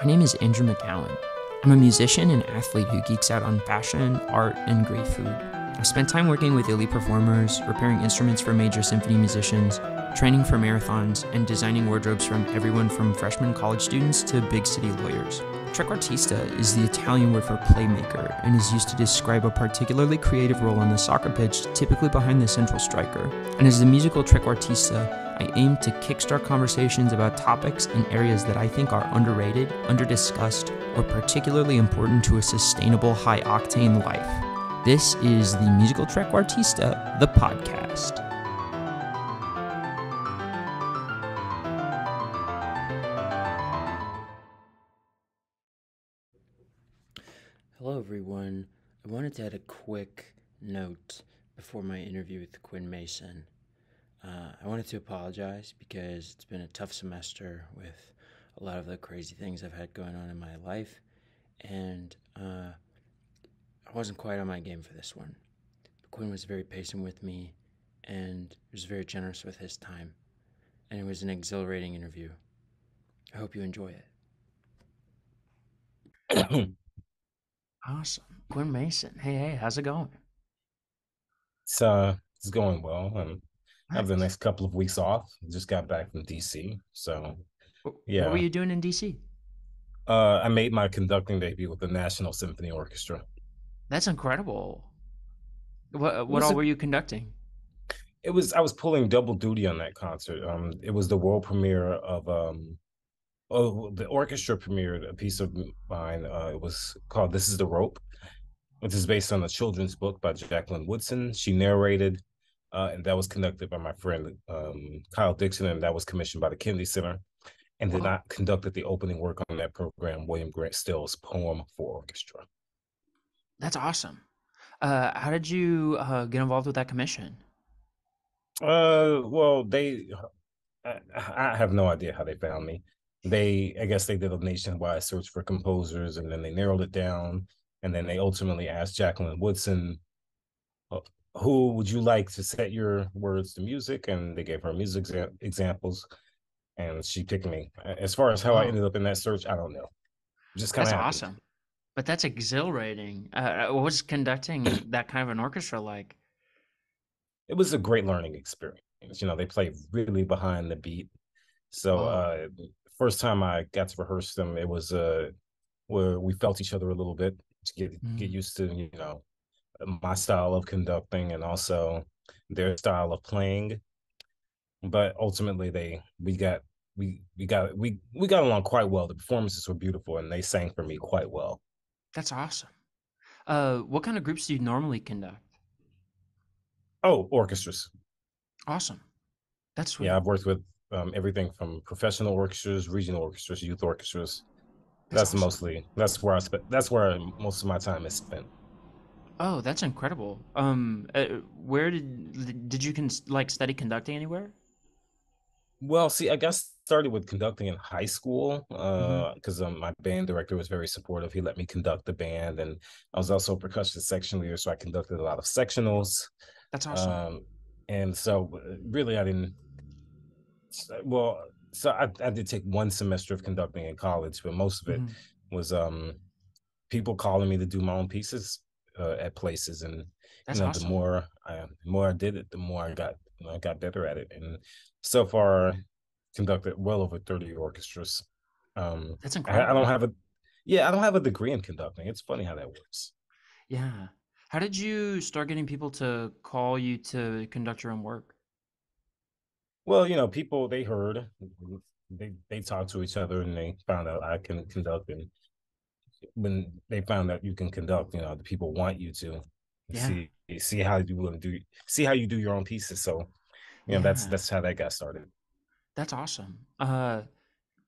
My name is Andrew McGowan. I'm a musician and athlete who geeks out on fashion, art, and great food. I've spent time working with elite performers, repairing instruments for major symphony musicians, training for marathons, and designing wardrobes from everyone from freshman college students to big city lawyers. Trequartista is the Italian word for playmaker and is used to describe a particularly creative role on the soccer pitch, typically behind the central striker. And as the musical trequartista, I aim to kickstart conversations about topics and areas that I think are underrated, underdiscussed, or particularly important to a sustainable high-octane life. This is the Musical Trequartista, the podcast. Hello everyone. I wanted to add a quick note before my interview with Quinn Mason. I wanted to apologize because it's been a tough semester with a lot of the crazy things I've had going on in my life, and I wasn't quite on my game for this one. But Quinn was very patient with me and was very generous with his time, and it was an exhilarating interview. I hope you enjoy it. Awesome. Quinn Mason. Hey, how's it going? It's going well. I have the Nice. next couple of weeks off. Just got back from DC. So What were yeah. you doing in DC? I made my conducting debut with the National Symphony Orchestra. That's incredible. What It what was all a were you conducting? I was pulling double duty on that concert. It was the world premiere of the orchestra premiered a piece of mine. It was called This Is the Rope, which is based on a children's book by Jacqueline Woodson. She narrated, and that was conducted by my friend Kyle Dixon, and that was commissioned by the Kennedy Center. And then Whoa, I conducted the opening work on that program, William Grant Still's Poem for Orchestra. that's awesome. How did you get involved with that commission? Well, I have no idea how they found me. I guess they did a nationwide search for composers, and then they narrowed it down, and then they ultimately asked Jacqueline Woodson, uh, "Who would you like to set your words to music?" And they gave her music examples, and she picked me. As far as how I Whoa, ended up in that search, I don't know. It just kind that's of happened. awesome. But that's exhilarating. What was conducting that kind of an orchestra like? It was a great learning experience. They play really behind the beat. So Whoa. first time I got to rehearse them, it was where we felt each other a little bit to get Mm, used to, my style of conducting and also their style of playing. But ultimately we got along quite well. The performances were beautiful and they sang for me quite well. that's awesome. What kind of groups do you normally conduct? Oh, orchestras. Awesome. That's Yeah, sweet. I've worked with everything from professional orchestras, regional orchestras, youth orchestras. That's awesome. That's where most of my time is spent. Oh, that's incredible. Where did you like study conducting anywhere? Well, see, I got started with conducting in high school Mm-hmm. because my band director was very supportive. He let me conduct the band, and I was also a percussion section leader, so I conducted a lot of sectionals. That's awesome. Um, and so, really, I didn't. Well, so I did take one semester of conducting in college, but most of it Mm-hmm. was people calling me to do my own pieces at places, and That's awesome. the more I did it, the more I got better at it, and so far conducted well over 30 orchestras. That's I don't incredible. have a yeah, I don't have a degree in conducting. It's funny how that works. Yeah. How did you start getting people to call you to conduct your own work? Well, people they heard they talked to each other and they found out I can conduct, and when they found out you can conduct, the people want you to Yeah. see how you want to do see how you do your own pieces. So, Yeah. that's how that got started. That's awesome.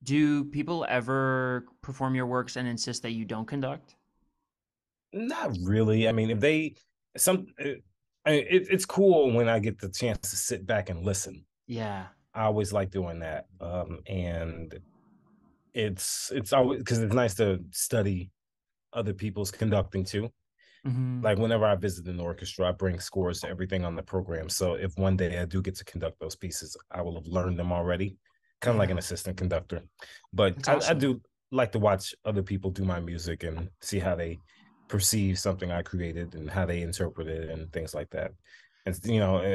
Do people ever perform your works and insist that you don't conduct? Not really. I mean, if they some it's cool when I get the chance to sit back and listen. Yeah. I always like doing that. And it's always because it's nice to study other people's conducting too. Hmm. Like whenever I visit an orchestra, I bring scores to everything on the program. So if one day I do get to conduct those pieces, I will have learned them already, kind of like an Yeah. assistant conductor. But That's awesome. like to watch other people do my music and see how they perceive something I created and how they interpret it and things like that. And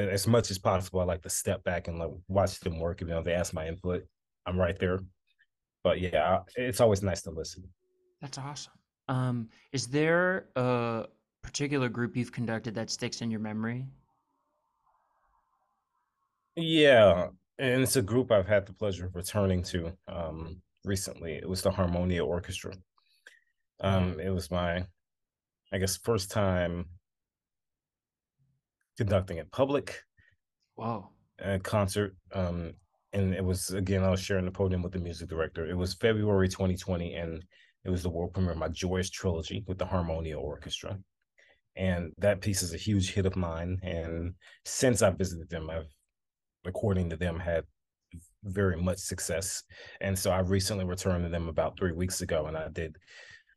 as much as possible, I like to step back and like watch them work. They ask my input, I'm right there. But yeah, it's always nice to listen. That's awesome. Is there a particular group you've conducted that sticks in your memory? Yeah, and it's a group I've had the pleasure of returning to recently. It was the Harmonia Orchestra. It was my, I guess, first time conducting in public Whoa. a concert. And it was, again, I was sharing the podium with the music director. It was February 2020, and it was the world premiere of my Joyous Trilogy with the Harmonia Orchestra. And that piece is a huge hit of mine. And since I visited them, I've, according to them, had very much success. And so I recently returned to them about 3 weeks ago, and I did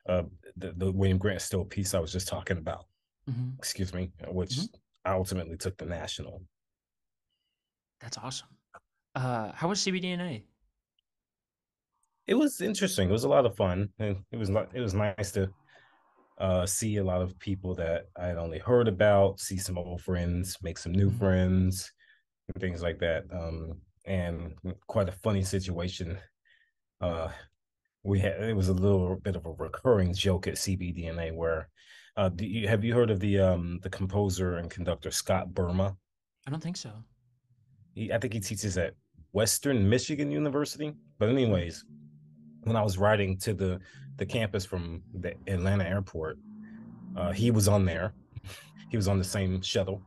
uh, the William Grant Still piece I was just talking about, Mm-hmm. excuse me, which Mm-hmm. I ultimately took the national. That's awesome. How was CBDNA? It was interesting. It was a lot of fun. And it was nice to see a lot of people that I had only heard about, see some old friends, make some new Mm-hmm. friends, and things like that. And quite a funny situation. Uh, we had it was a little bit of a recurring joke at CBDNA where have you heard of the composer and conductor Scott Burma? I don't think so. I think he teaches at Western Michigan University. But anyways, when I was riding to the campus from the Atlanta airport, he was on there. He was on the same shuttle.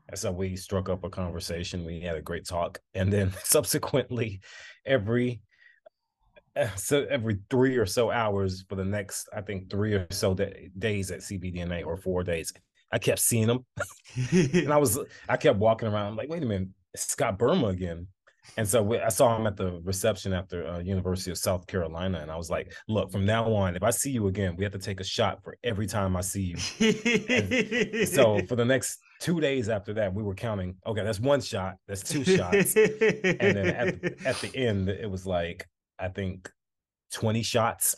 And so we struck up a conversation. We had a great talk. And then subsequently, every every 3 or so hours for the next, I think, 3 or so days at CBDNA, or 4 days, I kept seeing him. And I kept walking around. I'm like, wait a minute, it's Scott Burma again. And so I saw him at the reception after University of South Carolina, and I was like, "Look, from now on, if I see you again, we have to take a shot for every time I see you." And so for the next 2 days after that, we were counting. Okay, that's one shot. That's two shots. And then at the end, it was like, I think, 20 shots.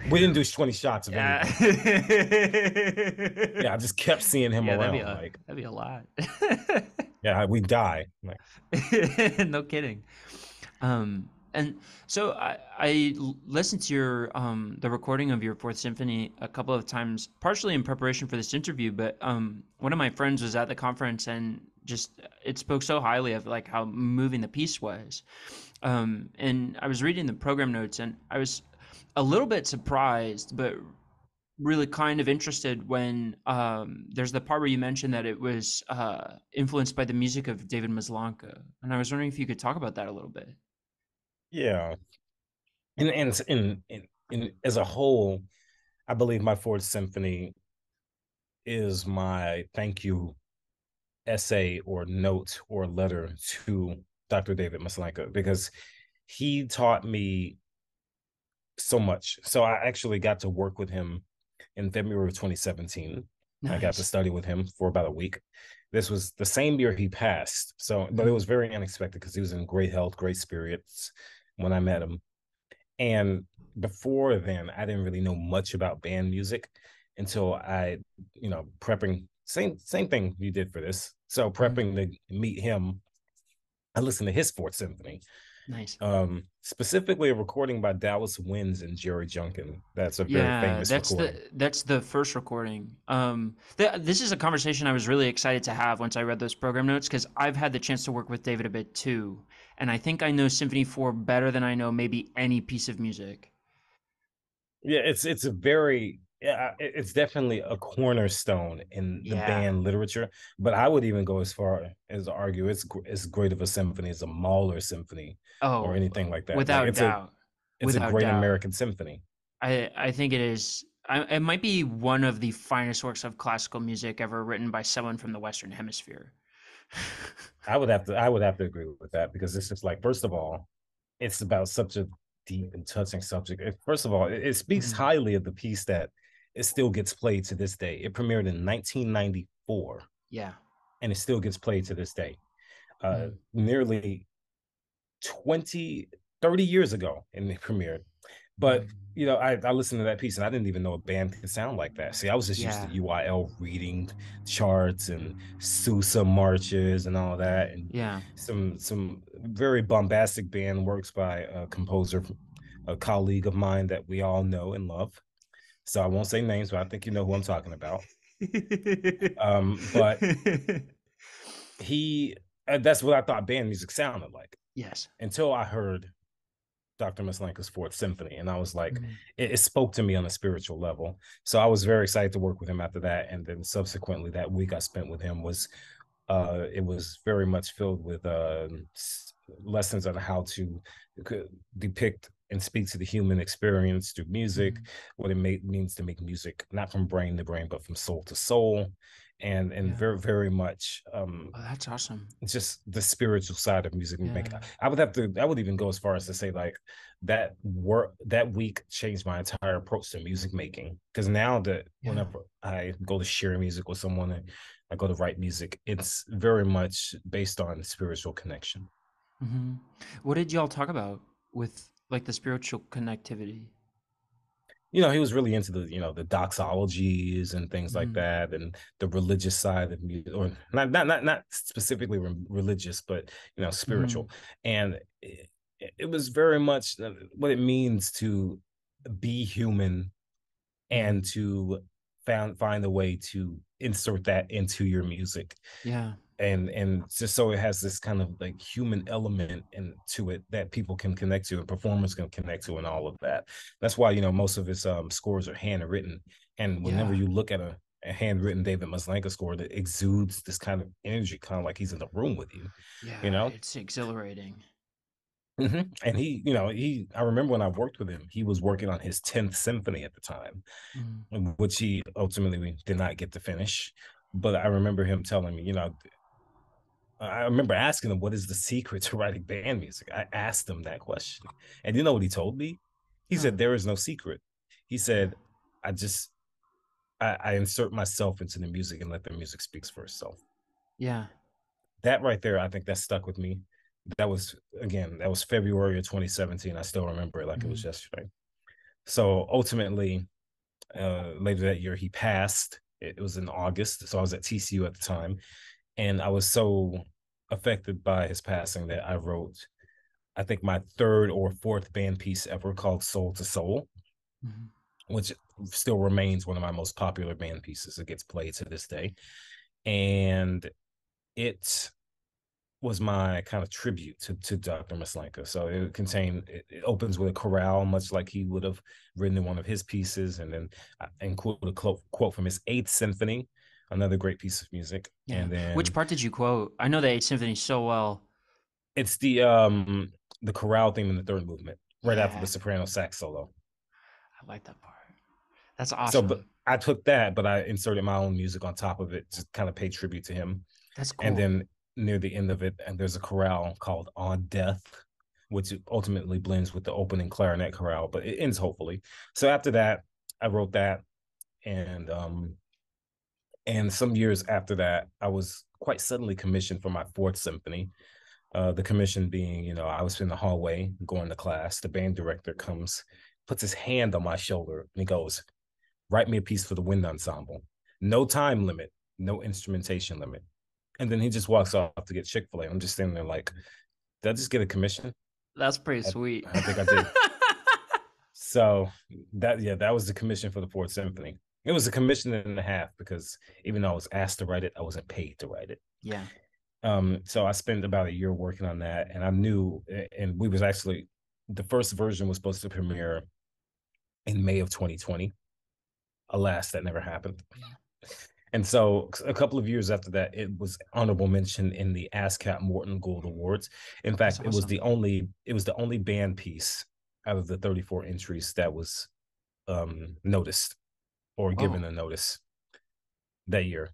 We didn't do 20 shots of Yeah. anything. Yeah, I just kept seeing him Yeah, around. Like, that'd be a lot. yeah, we die. Like, No kidding. And so I listened to your the recording of your Fourth Symphony a couple of times, partially in preparation for this interview. But one of my friends was at the conference and just it spoke so highly of like how moving the piece was. And I was reading the program notes and I was a little bit surprised, but really kind of interested when there's the part where you mentioned that it was influenced by the music of David Maslanka, and I was wondering if you could talk about that a little bit. yeah. And as a whole, I believe my Fourth Symphony is my thank you essay or note or letter to Dr. David Maslanka, because he taught me so much. So I actually got to work with him in February of 2017. I got to Nice. study with him for about a week. This was the same year he passed. So, but it Mm-hmm. was very unexpected because he was in great health, great spirits when I met him. And before then, I didn't really know much about band music until prepping, same thing you did for this. So Mm-hmm. prepping to meet him, I listened to his Fourth Symphony, Nice. specifically a recording by Dallas Winds and Jerry Junkin. That's a very Yeah, famous recording. that's the first recording. This is a conversation I was really excited to have once I read those program notes because I've had the chance to work with David a bit too, and I think I know Symphony 4 better than I know maybe any piece of music. Yeah, it's a very, yeah, it's definitely a cornerstone in the Yeah. band literature. But I would even go as far as to argue it's as great of a symphony as a Mahler symphony or Oh, anything like that. Like without doubt. it's a Without great doubt. American symphony. I think it is. It might be one of the finest works of classical music ever written by someone from the Western Hemisphere. I would have to agree with that, because it's just like, first of all, it's about such a deep and touching subject. First of all, it speaks Mhm. highly of the piece that it still gets played to this day. It premiered in 1994, Yeah. and it still gets played to this day. Nearly 20, 30 years ago, and it premiered. But I listened to that piece and I didn't even know a band could sound like that. See, I was just used to Yeah. UIL reading charts and Sousa marches and all that, and Yeah. some very bombastic band works by a composer, a colleague of mine that we all know and love. So I won't say names, but I think you know who I'm talking about. But he that's what I thought band music sounded like Yes. until I heard Dr. Maslenka's Fourth Symphony. And I was like, Mhm. it spoke to me on a spiritual level. So I was very excited to work with him after that. And then subsequently, that week I spent with him was, it was very much filled with lessons on how to depict and speak to the human experience through music, Mhm. what it means to make music, not from brain to brain, but from soul to soul. And Yeah. very, very much Oh, that's awesome. it's just the spiritual side of music make. Yeah. I would even go as far as to say like that week changed my entire approach to music making, because now that Yeah. whenever I go to share music with someone and I go to write music, it's very much based on spiritual connection. Hmm. What did y'all talk about with like the spiritual connectivity? He was really into the doxologies and things like Hmm. that, and the religious side of music, or not specifically religious, but Hmm. spiritual. And it was very much what it means to be human Hmm. and to find a way to insert that into your music, Yeah. and just so it has this kind of like human element into it that people can connect to and performers can connect to and all of that. That's why most of his scores are handwritten, and whenever Yeah. you look at a handwritten David Maslanka score, that exudes this kind of energy, kind of like he's in the room with you you Yeah. know It's exhilarating. And I remember when I worked with him, he was working on his 10th symphony at the time, Mm. which he ultimately did not get to finish. But I remember him telling me, I remember asking him, what is the secret to writing band music? I asked him that question. And you know what he told me? He Huh. said, there is no secret. He Yeah. said, I just, I insert myself into the music and let the music speaks for itself. Yeah. That right there, I think that stuck with me. That was February of 2017. I still remember it like it was Hmm. yesterday. So ultimately, later that year, he passed. It was in August. So I was at TCU at the time. And I was so affected by his passing that I wrote, I think, my third or fourth band piece ever, called Soul to Soul, Hmm. which still remains one of my most popular band pieces. It gets played to this day. And it was my kind of tribute to Dr. Maslanka. So it opens with a chorale, much like he would have written in one of his pieces, and then I include a quote from his Eighth Symphony, another great piece of music. Yeah. And Which then part did you quote? I know the Eighth Symphony so well. it's the chorale theme in the third movement, right after the Yeah. soprano sax solo. I like that part. That's So, but awesome. I took that, but I inserted my own music on top of it to kind of pay tribute to him. That's And cool. then near the end of it, and there's a chorale called On Death, which ultimately blends with the opening clarinet chorale, but it ends hopefully. So after that, I wrote that, and some years after that, I was quite suddenly commissioned for my fourth symphony. The commission being, I was in the hallway going to class. The band director comes, puts his hand on my shoulder, and he goes, "Write me a piece for the wind ensemble. No time limit, no instrumentation limit." And then he just walks off to get Chick-fil-A. I'm just standing there like, did I just get a commission? That's pretty I, sweet. I think I did. So that was the commission for the Fourth Symphony. It was a commission and a half, because even though I was asked to write it, I wasn't paid to write it. Yeah. So I spent about a year working on that, and I knew, and we was actually, the first version was supposed to premiere in May of 2020. Alas, that never happened. Yeah. And so a couple of years after that, it was honorable mention in the ASCAP Morton Gold Awards. In That's fact, awesome. it was the only band piece out of the 34 entries that was noticed or Whoa. given a notice that year,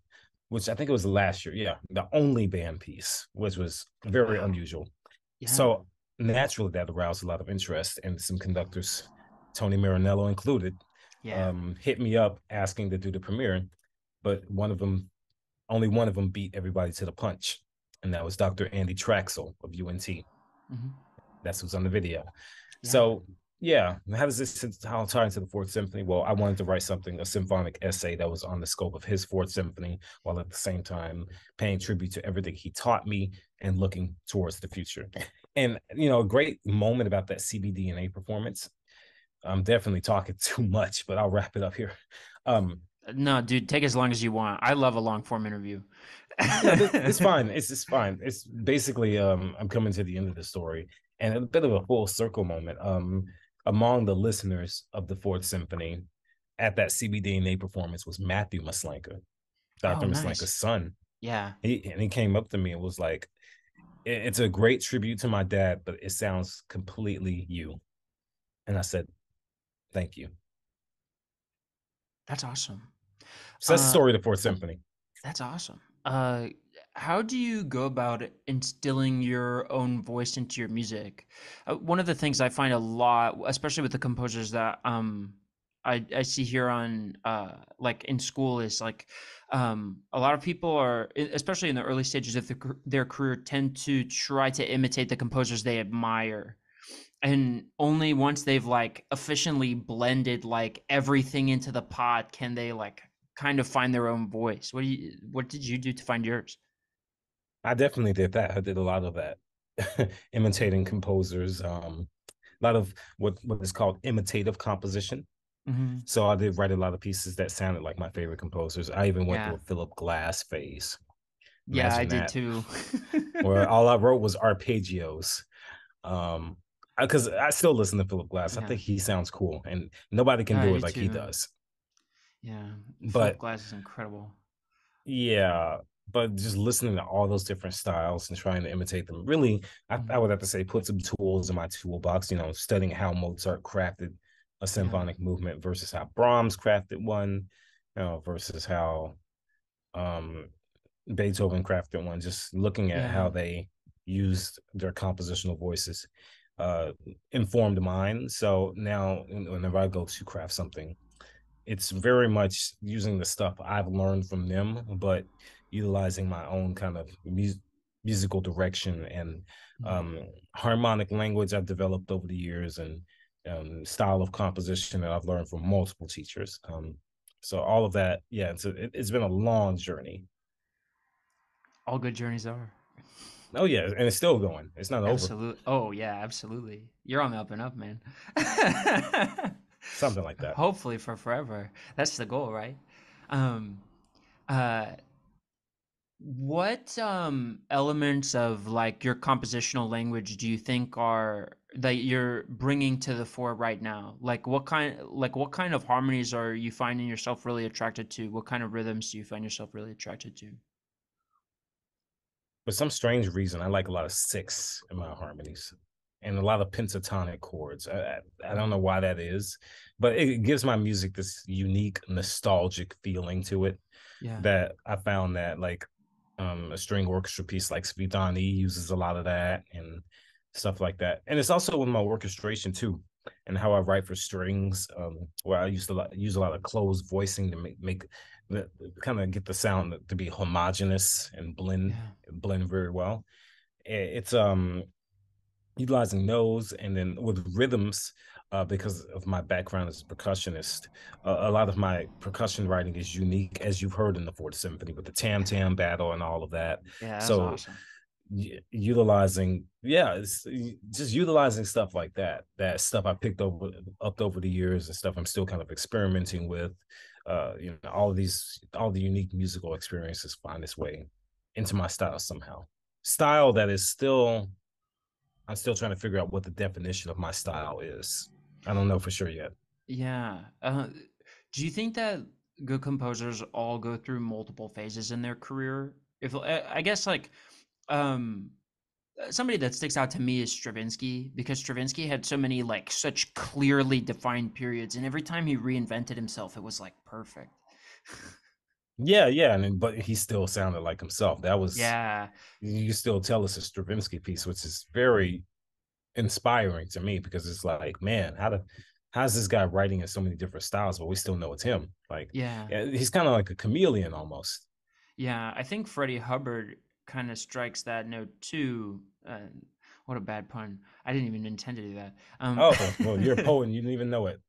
which I think it was last year. Yeah, the only band piece, which was very Wow. unusual. Yeah. So naturally, that aroused a lot of interest, and some conductors, Tony Marinello included, Yeah. hit me up asking to do the premiere. But only one of them beat everybody to the punch, and that was Dr. Andy Traxel of UNT. Hmm. That's who's on the video. Yeah. So Yeah, how does this how tie into the Fourth Symphony? Well, I wanted to write something, a symphonic essay that was on the scope of his Fourth Symphony, while at the same time paying tribute to everything he taught me and looking towards the future. And a great moment about that CBDNA performance. I'm definitely talking too much, but I'll wrap it up here. Um, No, dude, take as long as you want. I love a long form interview. no, it's fine. It's fine. It's basically I'm coming to the end of the story and a bit of a full circle moment. Among the listeners of the Fourth Symphony at that CBDNA performance was Matthew Maslanka, Oh, Dr. nice. Maslanka's son. Yeah. He came up to me and was like, It's a great tribute to my dad, but it sounds completely you." And I said, "Thank you." That's awesome. So that's the Uh, story of the Fourth Symphony. that's awesome. How do you go about instilling your own voice into your music? One of the things I find a lot, especially with the composers that I see here on like in school, is like a lot of people are, especially in the early stages of their career, tend to try to imitate the composers they admire, and only once they've like efficiently blended like everything into the pot can they like kind of find their own voice. What did you do to find yours? I definitely did that. I did a lot of that, imitating composers. A lot of what is called imitative composition. Hmm. So I did write a lot of pieces that sounded like my favorite composers. I even went through Yeah. a Philip Glass phase. Yeah, I Imagine did that, too. where all I wrote was arpeggios. Um, because I still listen to Philip Glass. I Yeah. think he sounds cool, and nobody can I do do it like he too. does. Yeah. Philip But Glass is incredible. yeah, but just listening to all those different styles and trying to imitate them, really, I Mhm. would have to say put some tools in my toolbox. Studying how Mozart crafted a Yeah. symphonic movement versus how Brahms crafted one, versus how um, Beethoven crafted one. Just looking at how Yeah. they used their compositional voices uh, informed mine. So now, whenever I go to craft something, it's very much using the stuff I've learned from them, but utilizing my own kind of musical direction and Mhm. um, harmonic language I've developed over the years, and style of composition that I've learned from multiple teachers. So all of that, yeah, it's been a long journey. All good journeys are. Oh yeah, and it's still going. It's not over. Absolutely. Oh yeah, absolutely. You're on the up and up, man. Something like that. Hopefully for forever. That's the goal, right? Um, uh, what elements of like your compositional language do you think are that you're bringing to the fore right now? Like what kind of harmonies are you finding yourself really attracted to? What kind of rhythms do you find yourself really attracted to? For some strange reason, I like a lot of six in my harmonies and a lot of pentatonic chords. I don't know Mhm. why that is, but it gives my music this unique, nostalgic feeling to it Yeah. that I found that like a string orchestra piece like Svidani uses a lot of that and stuff like that. And it's also in my orchestration too, and how I write for strings, where I used to use a lot of closed voicing to make kind of get the sound to be homogeneous and Yeah. blend very well. It's utilizing those, and then with rhythms, because of my background as a percussionist, a lot of my percussion writing is unique, as you've heard in the Fourth Symphony with the tam Yeah. tam battle and all of that. Yeah, that's So awesome. utilizing, yeah, it's just utilizing stuff like that stuff I picked up over the years, and stuff I'm still kind of experimenting with. All the unique musical experiences find its way into my style somehow. Style that is still I'm still trying to figure out what the definition of my style is. I don't know for sure yet. Yeah. Do you think that good composers all go through multiple phases in their career? If I guess like um somebody that sticks out to me is Stravinsky, because Stravinsky had so many like such clearly defined periods, and every time he reinvented himself, it was like perfect. Yeah, yeah, but he still sounded like himself. That was Yeah. You still tell us a Stravinsky piece, which is very inspiring to me because it's like, man, how's this guy writing in so many different styles, but we still know it's him. Like, Yeah. yeah, he's kind of like a chameleon almost. Yeah, I think Freddie Hubbard kind of strikes that note too. What a bad pun. I didn't even intend to do that. Oh, well, you're a poet and you didn't even know it.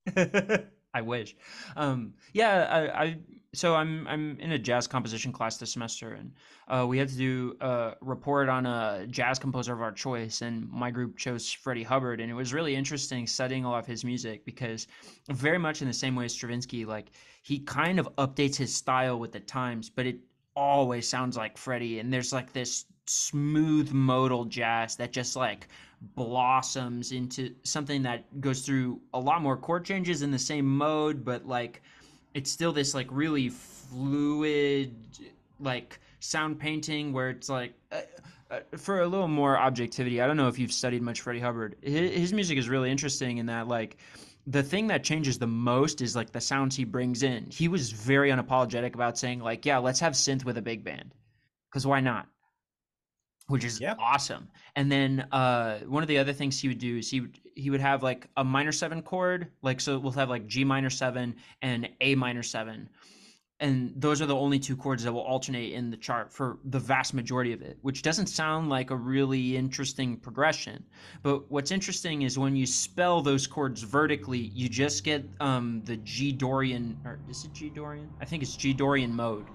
I wish. Yeah, so I'm in a jazz composition class this semester, and we had to do a report on a jazz composer of our choice, and my group chose Freddie Hubbard, and it was really interesting studying a lot of his music because very much in the same way as Stravinsky, like he kind of updates his style with the times, but it always sounds like Freddie, and there's like this smooth modal jazz that just like blossoms into something that goes through a lot more chord changes in the same mode, but like it's still this like really fluid like sound painting where it's like for a little more objectivity. I don't know if you've studied much Freddie Hubbard. His music is really interesting in that like the thing that changes the most is like the sounds he brings in. He was very unapologetic about saying like, yeah, let's have synth with a big band because why not, which is Yeah. awesome. And then one of the other things he would do is he would have like a minor seven chord, like so we'll have like G minor seven and A minor seven, and those are the only two chords that will alternate in the chart for the vast majority of it, which doesn't sound like a really interesting progression. But what's interesting is when you spell those chords vertically, you just get the G Dorian, or is it G Dorian? I think it's G Dorian mode,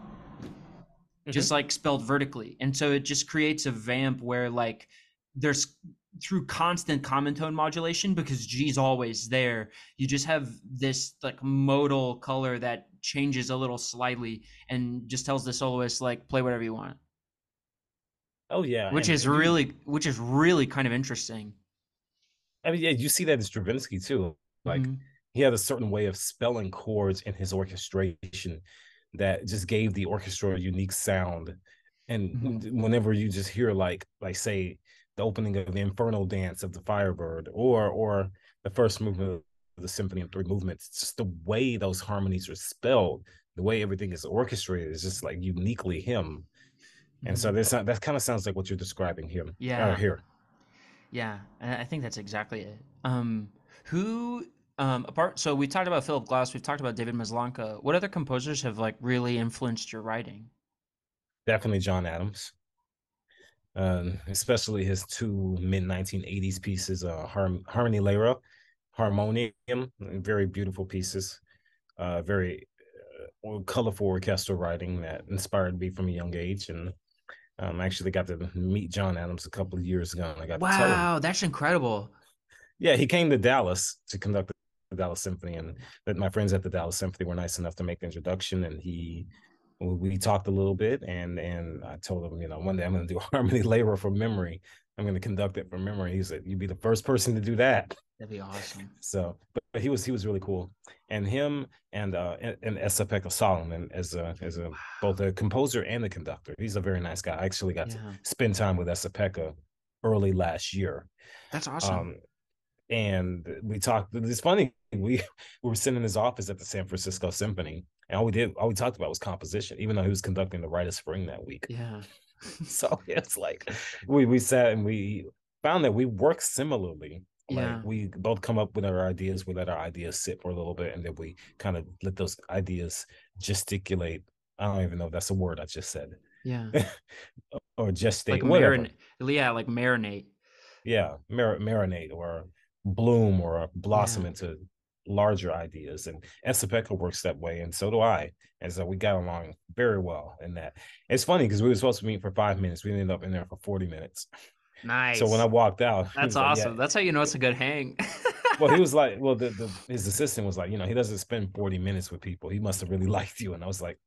just Hmm. like spelled vertically. And so it just creates a vamp where like there's through constant common tone modulation because G's always there. You just have this like modal color that changes a little slightly and just tells the soloist like play whatever you want, Oh yeah, which and is really kind of interesting. I mean, yeah, you see that in Stravinsky too. Like Mm-hmm. he had a certain way of spelling chords in his orchestration that just gave the orchestra a unique sound. And Mm-hmm. whenever you just hear like say the opening of the Infernal Dance of the Firebird or the first movement of the Symphony in Three Movements, it's just the way those harmonies are spelled, the way everything is orchestrated is just like uniquely him. And Mm-hmm. so that kind of sounds like what you're describing here. Yeah, Here. yeah, I think that's exactly it. Who apart? So we talked about Philip Glass. We've talked about David Maslanka. What other composers have like really influenced your writing? Definitely John Adams. Especially his two mid 1980s pieces, Harmony Lyra, Harmonium, very beautiful pieces, very colorful orchestral writing that inspired me from a young age. And I actually got to meet John Adams a couple of years ago, and I got to tell him, Wow, that's incredible. yeah, he came to Dallas to conduct the Dallas Symphony, and that my friends at the Dallas Symphony were nice enough to make the introduction, and we talked a little bit, and I told him, one day I'm going to do Harmony Labor from memory. I'm going to conduct it from memory. He said, "You'd be the first person to do that." That'd be awesome. So, but he was really cool, and him and Esa Solomon as a both a composer and a conductor. He's a very nice guy. I actually got to Yeah, spend time with Esa early last year. that's awesome. Um, and we talked. It's funny. We were sitting in his office at the San Francisco Symphony, and all we talked about was composition, even though he was conducting the Rite of Spring that week. Yeah, So it's like we sat and we found that we work similarly. Like yeah, we both come up with our ideas, we let our ideas sit for a little bit, and then we kind of let those ideas gesticulate. I don't even know if that's a word I just said, yeah. or Like gestate, whatever. marinate. Yeah, like marinate. Yeah, marinate or bloom or blossom Yeah, into larger ideas. And Esapeka works that way, and so do I. And so we got along very well in that. It's funny because we were supposed to meet for 5 minutes. We ended up in there for 40 minutes. So when I nice. walked out, he That's was like, "Yeah." awesome. That's how you know it's a good hang. Well, he was like, well, the his assistant was like, he doesn't spend 40 minutes with people. He must have really liked you. And I was like,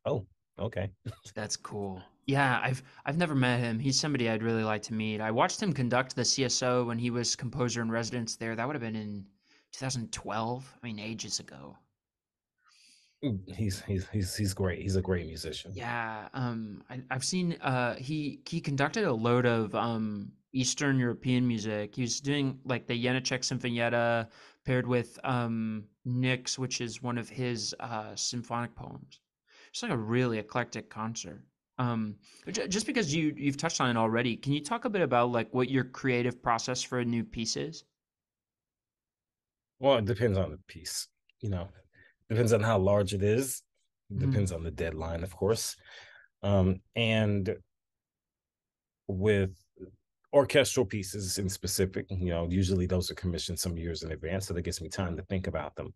oh, okay. That's cool. Yeah, I've never met him. He's somebody I'd really like to meet. I watched him conduct the CSO when he was composer in residence there. That would have been in 2012. I mean, ages ago. He's great. He's a great musician. Yeah, I've seen he conducted a load of Eastern European music. He was doing like the Janáček Sinfonietta paired with Nix, which is one of his symphonic poems. It's like a really eclectic concert. Just because you've touched on it already, can you talk a bit about like what your creative process for a new piece is? Well, it depends on the piece, you know. Depends on how large it is. Mhm. Depends on the deadline, of course. And with orchestral pieces in specific. Usually those are commissioned some years in advance, so that gives me time to think about them.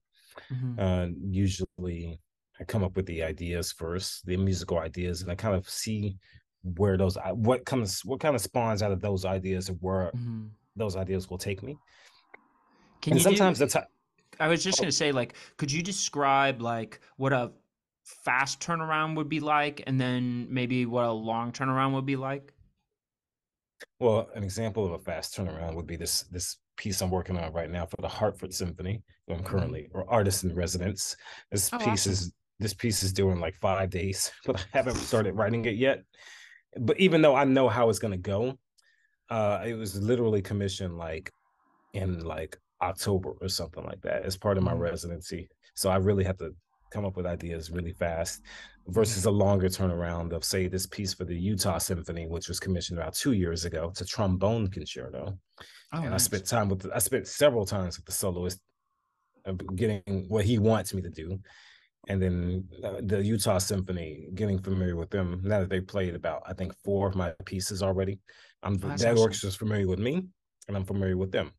Mm-hmm. Usually I come up with the ideas first, the musical ideas, and I kind of see where those what kind of spawns out of those ideas and where Mm-hmm. those ideas will take me. Can And you do? sometimes that's I was just gonna say, like, could you describe like what a fast turnaround would be like, and then maybe what a long turnaround would be like? well, an example of a fast turnaround would be this piece I'm working on right now for the Hartford Symphony, where I'm Mm-hmm. currently or artist in residence. This Oh, piece awesome. is this piece is due in like 5 days, but I haven't started writing it yet. But even though I know how it's gonna go, it was literally commissioned like in like October or something like that as part of my Mm-hmm. residency. So I really have to come up with ideas really fast Mm-hmm. versus a longer turnaround of, say, this piece for the Utah Symphony, which was commissioned about 2 years ago. It's a trombone concerto. Oh, And nice. I spent several times with the soloist getting what he wants me to do. And then the Utah Symphony, getting familiar with them now that they played about, I think, four of my pieces already. Oh, that's That awesome. orchestra's familiar with me, and I'm familiar with them.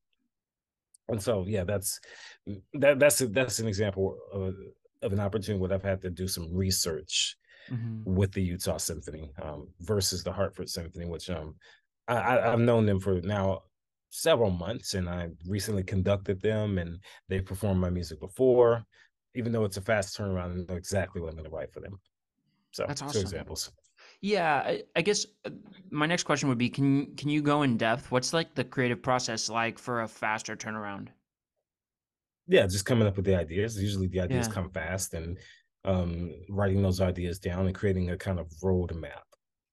And so, yeah, that's an example of an opportunity where I've had to do some research Mm-hmm. with the Utah Symphony versus the Hartford Symphony, which I've known them for now several months, and I recently conducted them, and they performed my music before. Even though it's a fast turnaround, I know exactly what I'm going to write for them. So, That's two awesome. examples. Yeah, I guess my next question would be, can you go in depth? What's like the creative process like for a faster turnaround? Yeah, just coming up with the ideas. Usually the ideas Yeah. come fast, and writing those ideas down and creating a kind of roadmap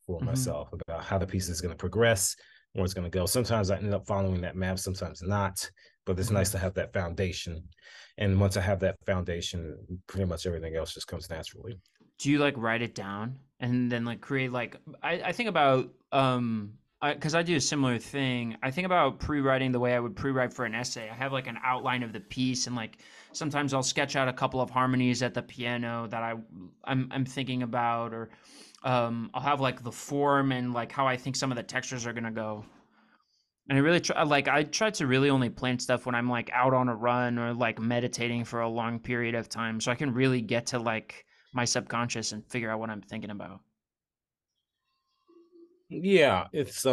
for Mm-hmm. myself about how the piece is going to progress, where it's going to go. Sometimes I end up following that map, sometimes not, but it's Mm-hmm. nice to have that foundation. And once I have that foundation, pretty much everything else just comes naturally. Do you like write it down and then like create like I think about because I do a similar thing. I think about pre-writing the way I would pre-write for an essay. I have like an outline of the piece, and like sometimes I'll sketch out a couple of harmonies at the piano that I'm thinking about, or I'll have like the form and like how I think some of the textures are gonna go. And I really try, like, I try to really only plan stuff when I'm like out on a run or like meditating for a long period of time, so I can really get to like my subconscious and figure out what I'm thinking about. Yeah, it's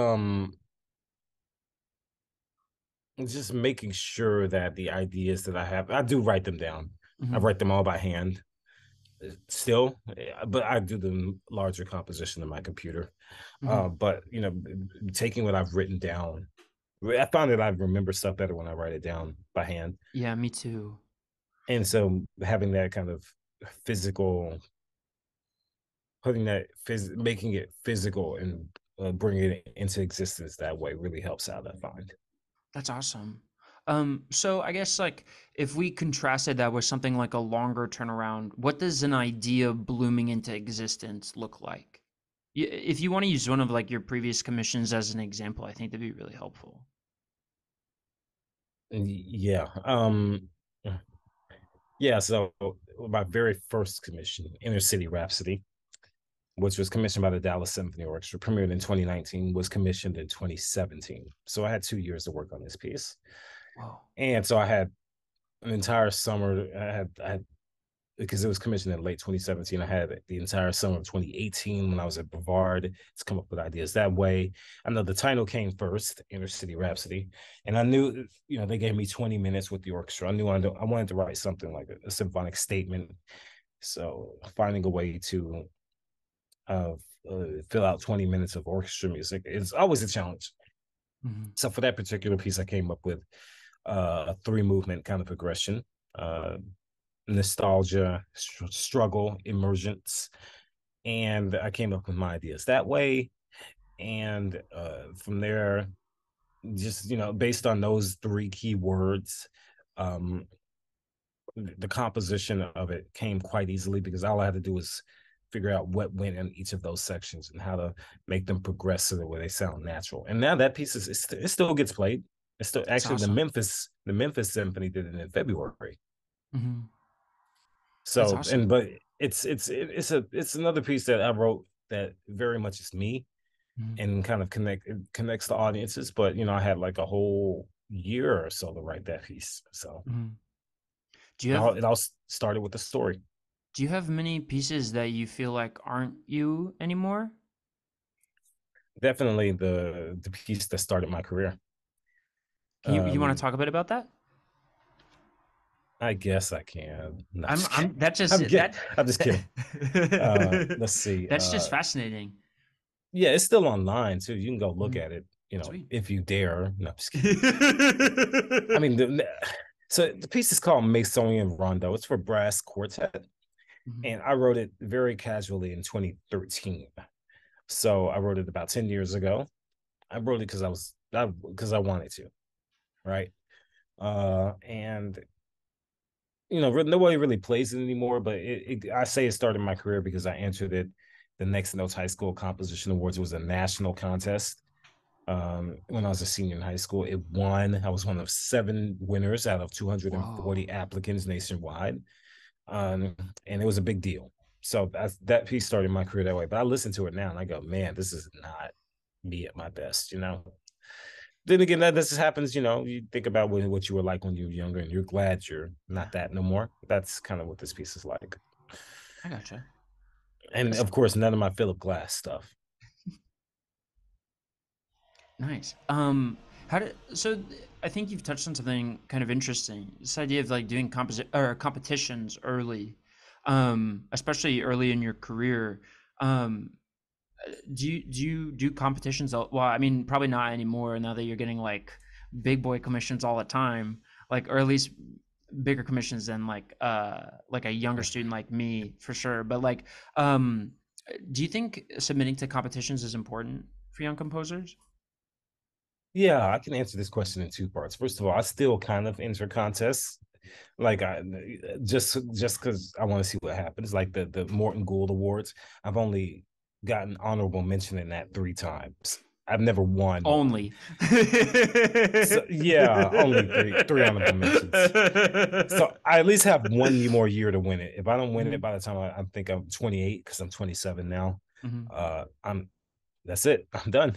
just making sure that the ideas that I have, I do write them down. I Hmm. write them all by hand still, but I do the larger composition in my computer. Hmm. But taking what I've written down, I found that I remember stuff better when I write it down by hand. Yeah, me too. And so having that kind of physical, making it physical and bringing it into existence that way really helps out, I find. That's awesome. So I guess like if we contrasted that with something like a longer turnaround, what does an idea blooming into existence look like? If you want to use one of like your previous commissions as an example, I think that'd be really helpful. Yeah. Yeah, so my very first commission, Inner City Rhapsody, which was commissioned by the Dallas Symphony Orchestra, premiered in 2019, was commissioned in 2017. So I had 2 years to work on this piece. Whoa. And so I had an entire summer. I had because it was commissioned in late 2017. I had the entire summer of 2018 when I was at Brevard to come up with ideas that way. I know the title came first, Inner City Rhapsody, and I knew, they gave me 20 minutes with the orchestra. I wanted to write something like a symphonic statement. So finding a way to uh, fill out 20 minutes of orchestra music is always a challenge. Hmm. So for that particular piece, I came up with a three movement kind of progression. Uh, Nostalgia, struggle, emergence, and I came up with my ideas that way. And from there, just based on those three key words, um, the composition of it came quite easily because all I had to do was figure out what went in each of those sections and how to make them progress so that way they sound natural. And now that piece it still gets played. It's still That's actually awesome. the Memphis Symphony did it in February. Hmm. That's So awesome. but it's another piece that I wrote that very much is me. Mhm. and kind of connects the audiences. But I had like a whole year or so to write that piece. So Mhm. Do you it all, have it all started with the story. do you have many pieces that you feel like aren't you anymore? Definitely the piece that started my career. You want to Um, talk a bit about that? I guess I can. No, I'm just kidding. I'm that just I'm get. that I'm just kidding. Let's see. that's just fascinating. Yeah, it's still online too. You can go look Mhm. at it. Sweet. If you dare. No, I'm just kidding. I mean, so the piece is called Masonian Rondo. It's for brass quartet, Mhm. and I wrote it very casually in 2013. So I wrote it about 10 years ago. I wrote it because I wanted to, right? And nobody really plays it anymore. But I say it started my career because I entered it. The Next Notes High School Composition Awards. It was a national contest. When I was a senior in high school, it won. I was one of 7 winners out of Whoa. 240 applicants nationwide. Um, and it was a big deal. So that piece started my career that way. But I listen to it now and I go, man, this is not me at my best. Then again, that this happens. You think about what you were like when you were younger, and you're glad you're Yeah, not that no more. That's kind of what this piece is like. I gotcha. And That's of course, none of my Philip Glass stuff. nice. I think you've touched on something kind of interesting. This idea of like doing composite or competitions early, especially early in your career. Um, do you do competitions? Well, I mean, probably not anymore now that you're getting like big boy commissions all the time, like or at least bigger commissions than like a younger student like me for sure. But like, um, do you think submitting to competitions is important for young composers? Yeah, I can answer this question in two parts. First of all, I still kind of enter contests, like I just because I want to see what happens. Like the Morton Gould Awards, I've only gotten honorable mention in that 3 times. I've never won one. Only. So yeah, only three honorable mentions. So I at least have one more year to win it. If I don't win it Mhm, by the time I think I'm 28, because I'm 27 now, mhm, I'm that's it. I'm done.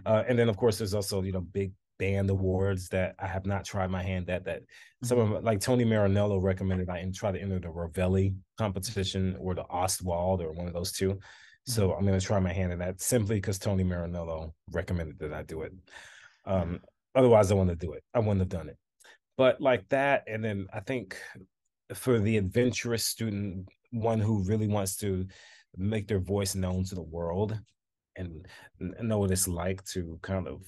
And then of course there's also big band awards that I have not tried my hand at. That some mhm, of like Tony Marinello recommended I try to enter the Ravelli competition or the Ostwald or one of those two. So mhm. I'm going to try my hand in that simply because Tony Marinello recommended that I do it. Yeah. Um, Otherwise, I want to do it. I wouldn't have done it. But like that, and then I think for the adventurous student, one who really wants to make their voice known to the world and know what it's like to kind of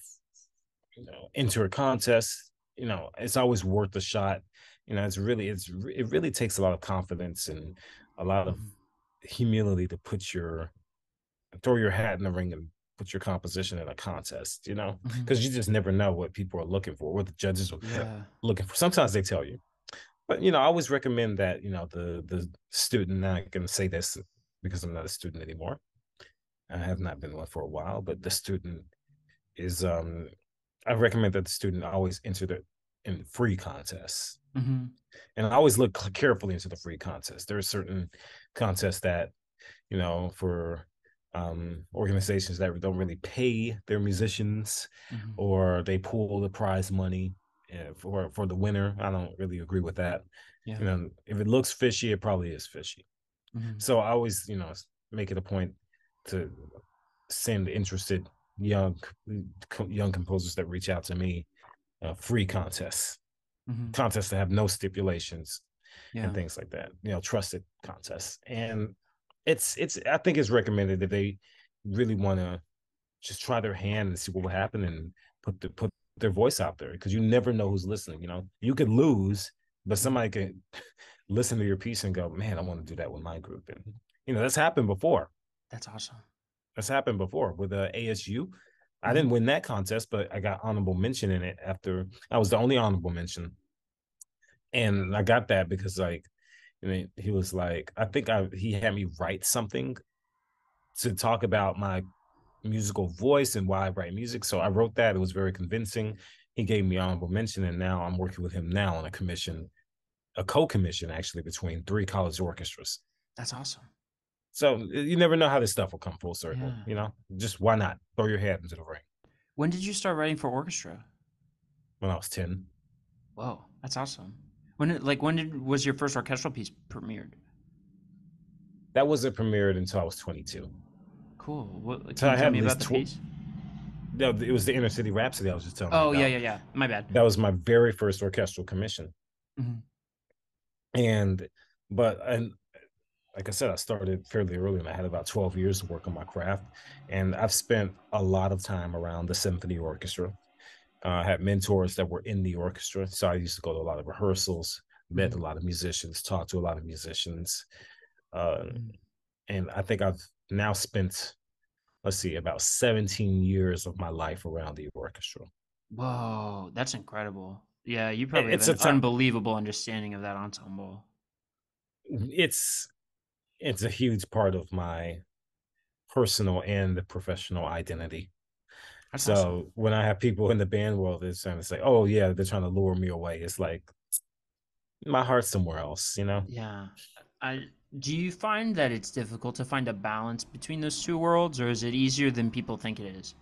enter a contest. It's always worth a shot. It really takes a lot of confidence and a lot of Mhm, humility to throw your hat in the ring and put your composition in a contest, mhm. because you just never know what people are looking for, what the judges are Yeah. looking for. Sometimes they tell you, but I always recommend that the student. And I can say this because I'm not a student anymore. I have not been one for a while, but the student is I recommend that the student always enter in free contests. Mhm. And I always look carefully into the free contests. There are certain contests that for organizations that don't really pay their musicians, Mhm. or they pool the prize money for the winner. I don't really agree with that. Yeah. If it looks fishy, it probably is fishy. Mhm. So I always make it a point to send interested young young composers that reach out to me free Mhm. contests that have no stipulations and Yeah. things like that. Trusted contests. And it's I think it's recommended if they really want to just try their hand and see what will happen and put their voice out there, because you never know who's listening. You could lose, but Mhm. somebody could listen to your piece and go, man, I want to do that with my group. And that's happened before. That's awesome. That's happened before with ASU. I didn't Mhm. win that contest, but I got honorable mention in it. After I was the only honorable mention, and I got that because he was like, I think he had me write something to talk about my musical voice and why I write music. So I wrote that. It was very convincing. He gave me honorable mention, and now I'm working with him now on a co-commission actually between 3 college orchestras. That's awesome. So you never know how this stuff will come full circle, Yeah. you know? Just why not throw your hat into the ring? When did you start writing for orchestra? When I was 10. Whoa, that's awesome. When was your first orchestral piece premiered? That wasn't premiered until I was 22. Cool. What, So can you I tell had me at about least the piece? no, it was the Inner City Rhapsody I was just telling you Oh yeah, about. yeah, yeah. My bad. That was my very first orchestral commission. Mhm. And and like I said, I started fairly early and I had about 12 years to work on my craft. And I've spent a lot of time around the symphony orchestra. I had mentors that were in the orchestra. So I used to go to a lot of rehearsals, met a Mhm. lot of musicians, talked to a lot of musicians. Uh, Mhm. and I think I've now spent, let's see, about 17 years of my life around the orchestra. Whoa, that's incredible. Yeah, you probably have It's an a time, unbelievable understanding of that ensemble. it's it's a huge part of my personal and professional identity. That's awesome. So when I have people in the band world that's trying to say, "Oh yeah, they're trying to lure me away," it's like my heart's somewhere else, you know. Yeah. I Do you find that it's difficult to find a balance between those two worlds, or is it easier than people think it is?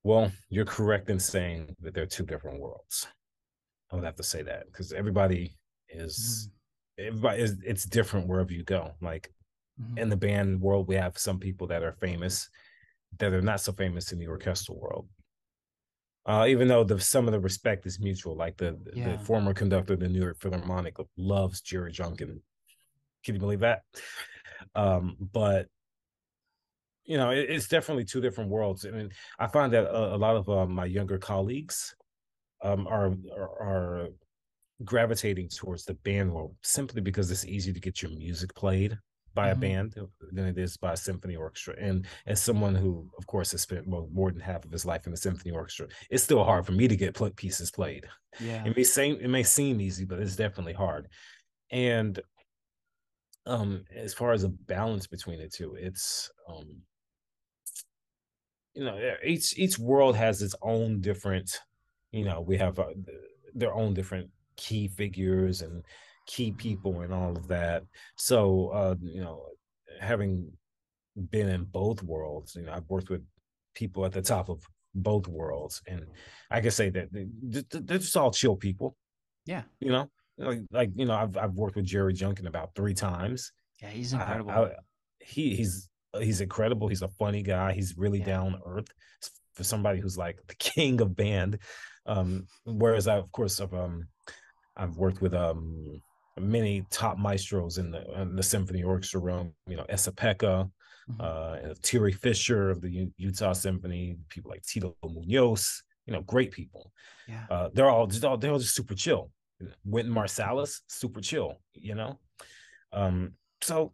Well, you're correct in saying that they're two different worlds. I would have to say that because is Mhm. everybody is it's different wherever you go. Like in Mhm. the band world, we have some people that are famous that are not so famous in the orchestral world. Even though some of the respect is mutual, like the Yeah. former conductor of the New York Philharmonic loves Jerry Junkin. Can you believe that? But it's definitely two different worlds. I mean, I find that a lot of my younger colleagues are gravitating towards the band world simply because it's easier to get your music played by a Mhm. band than it is by a symphony orchestra. And as someone who, of course, has spent more than half of his life in the symphony orchestra, it's still hard for me to get pieces played. Yeah. It may seem easy, but it's definitely hard. And as far as a balance between the two, it's each world has its own different, we have their own different key figures and key Mhm. people and all of that. So having been in both worlds, I've worked with people at the top of both worlds, and I can say that they're just all chill people. Yeah. you know I've worked with Jerry Junkin about 3 times. Yeah, he's I, incredible. I he's incredible. He's a funny guy. He's really Yeah. down to earth for somebody who's like the king of band. Whereas I've worked with many top maestros in the symphony orchestra realm. Esapeka, Mhm. Terry Fisher of the Utah Symphony, people like Tito Munoz. Great people. Yeah. They're all just super chill. Wynton Marsalis, super chill. Um, so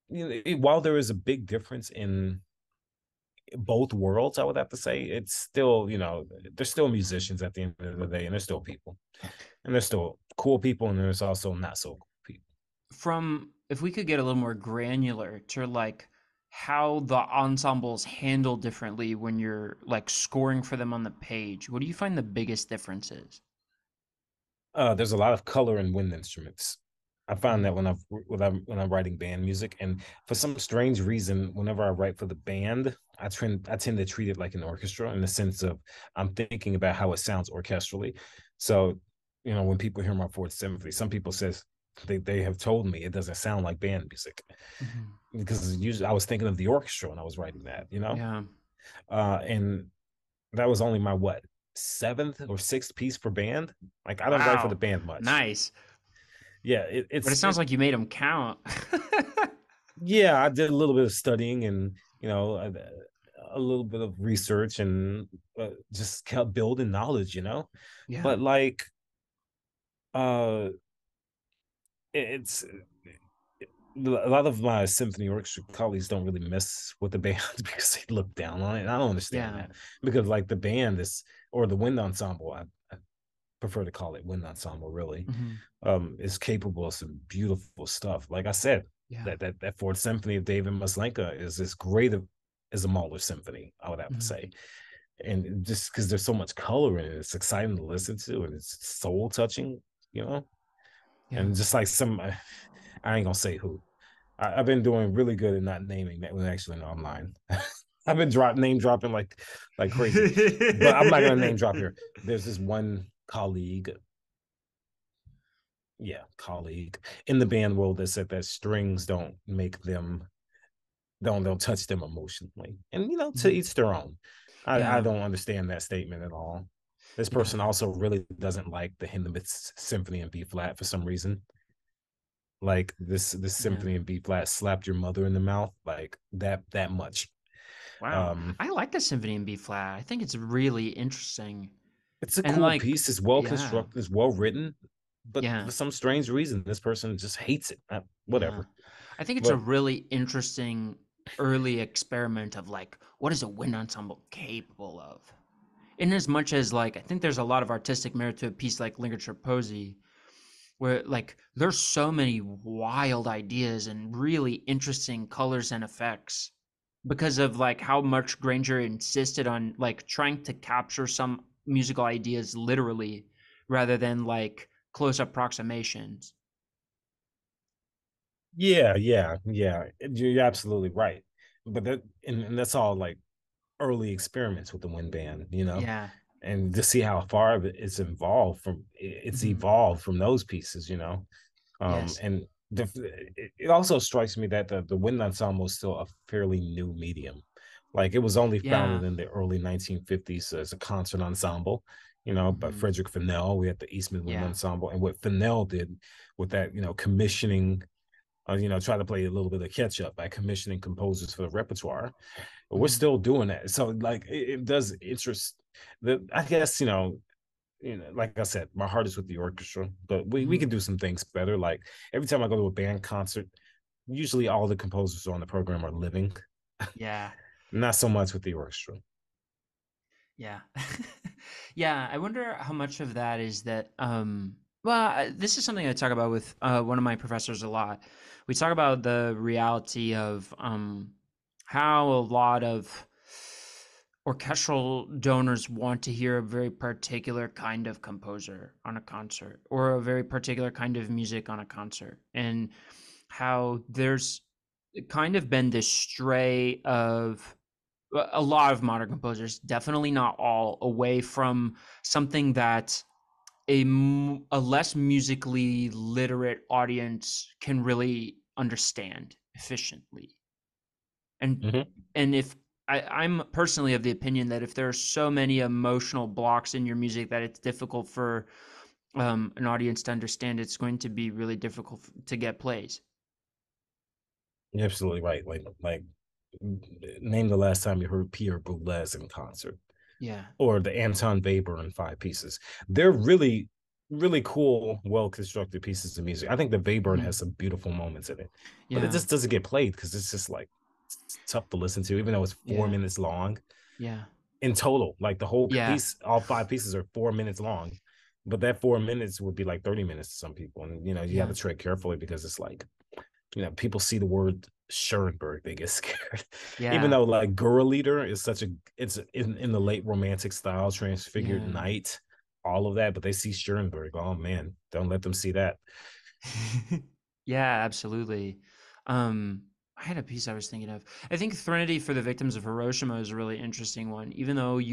while there is a big difference in both worlds, I would have to say it's still, they're still musicians at the end of the day, and they're still people, and they're still cool people, and there's also not so cool people. From if we could get a little more granular to how the ensembles handle differently when you're like scoring for them on the page, what do you find the biggest differences? There's a lot of color in wind instruments. I found that Mhm. when I'm writing band music, and for some strange reason, whenever I write for the band, I tend to treat it like an orchestra in the sense of I'm thinking about how it sounds orchestrally. So, when people hear my Fourth Symphony, some people says they have told me it doesn't sound like band music Mhm. because usually I was thinking of the orchestra when I was writing that, Yeah. and that was only my what seventh or sixth piece for band. Like I don't write for the Wow. band much. Nice. Yeah, But it sounds like you made them count. yeah, I did a little bit of studying and a little bit of research and just kept building knowledge, Yeah. but like uh it's a lot of my symphony orchestra colleagues don't really mess with the band because they look down on it, and I don't understand Yeah. that because like the band is or the wind ensemble, I prefer to call it wind ensemble, really, Mhm. is capable of some beautiful stuff. Like I said, Yeah. that Fourth Symphony of David Maslenka is as great as a Mahler symphony, I would have to Mhm. say. And just because there's so much color in it, it's exciting to listen to, and it's soul touching, you know. Yeah. And just like I ain't gonna say who, I've been doing really good at not naming that. Well, actually, no, I'm lying. I've been name dropping like crazy, but I'm not gonna name drop here. There's this one colleague, yeah, colleague in the band world that said that strings don't make them don't touch them emotionally, and to Mhm. each their own. I Yeah, don't understand that statement at all. This person yeah, also really doesn't like the Hindemith Symphony in B flat for some reason. Like this yeah. symphony in B flat slapped your mother in the mouth like that much. Wow. Um, I like the symphony in B flat. I think it's really interesting. it's a And cool like, piece. It's well yeah, constructed. It's well written, but yeah, for some strange reason, this person just hates it. yeah. Whatever. I think it's a But really interesting early experiment of like, what is a wind ensemble capable of? In as much as like, I think there's a lot of artistic merit to a piece like Ligature Posy, where like there's so many wild ideas and really interesting colors and effects because of like how much Granger insisted on like trying to capture some musical ideas literally rather than like close up approximations. yeah. You're absolutely right. But and that's all like early experiments with the wind band, Yeah. and to see how far it's Hmm. evolved from those pieces, Yes. and it also strikes me that the wind ensemble is still a fairly new medium. Like it was only Yeah. founded in the early 1950s as a concert ensemble, by Hmm. Frederick Fennell. We had the Eastman Wind Yeah. Ensemble, and what Fennell did with that, commissioning, try to play a little bit of catch up by commissioning composers for the repertoire. But we're Hmm. still doing that, so like it does interest. I guess like I said, my heart is with the orchestra, but we Hmm. can do some things better. Like every time I go to a band concert, usually all the composers on the program are living. Yeah. Not so much with the orchestra. Yeah. Yeah, I wonder how much of that is that this is something I talk about with one of my professors a lot. We talk about the reality of how a lot of orchestral donors want to hear a very particular kind of composer on a concert or a very particular kind of music on a concert, and how there's kind of been this stray of a lot of modern composers, definitely not all, away from something that a less musically literate audience can really understand efficiently. And Mm-hmm. if I'm personally of the opinion that if there are so many emotional blocks in your music that it's difficult for an audience to understand, it's going to be really difficult to get plays. You're absolutely right. Like, name the last time you heard Pierre Boulez in concert, Yeah. or the Anton Weber in five pieces. They're really, really cool, well constructed pieces of music. I think the Webern Mhm. has some beautiful moments in it, but it Yeah. just doesn't get played because it's just like it's tough to listen to, even though it's 4 Yeah. minutes long Yeah. in total. Like the whole Yeah. piece, all five pieces are 4 minutes long, but that 4 minutes would be like 30 minutes to some people. And you have Yeah. to tread carefully because it's like, people see the word Schoenberg, they get scared. Even Yeah. though like Girl Leader is such a it's in the late romantic style, transfigured Yeah. night, all of that, but they see Schoenberg. Oh man, don't let them see that. Yeah, absolutely. I had a piece I was thinking of. I think Threnody for the Victims of Hiroshima is a really interesting one, even though I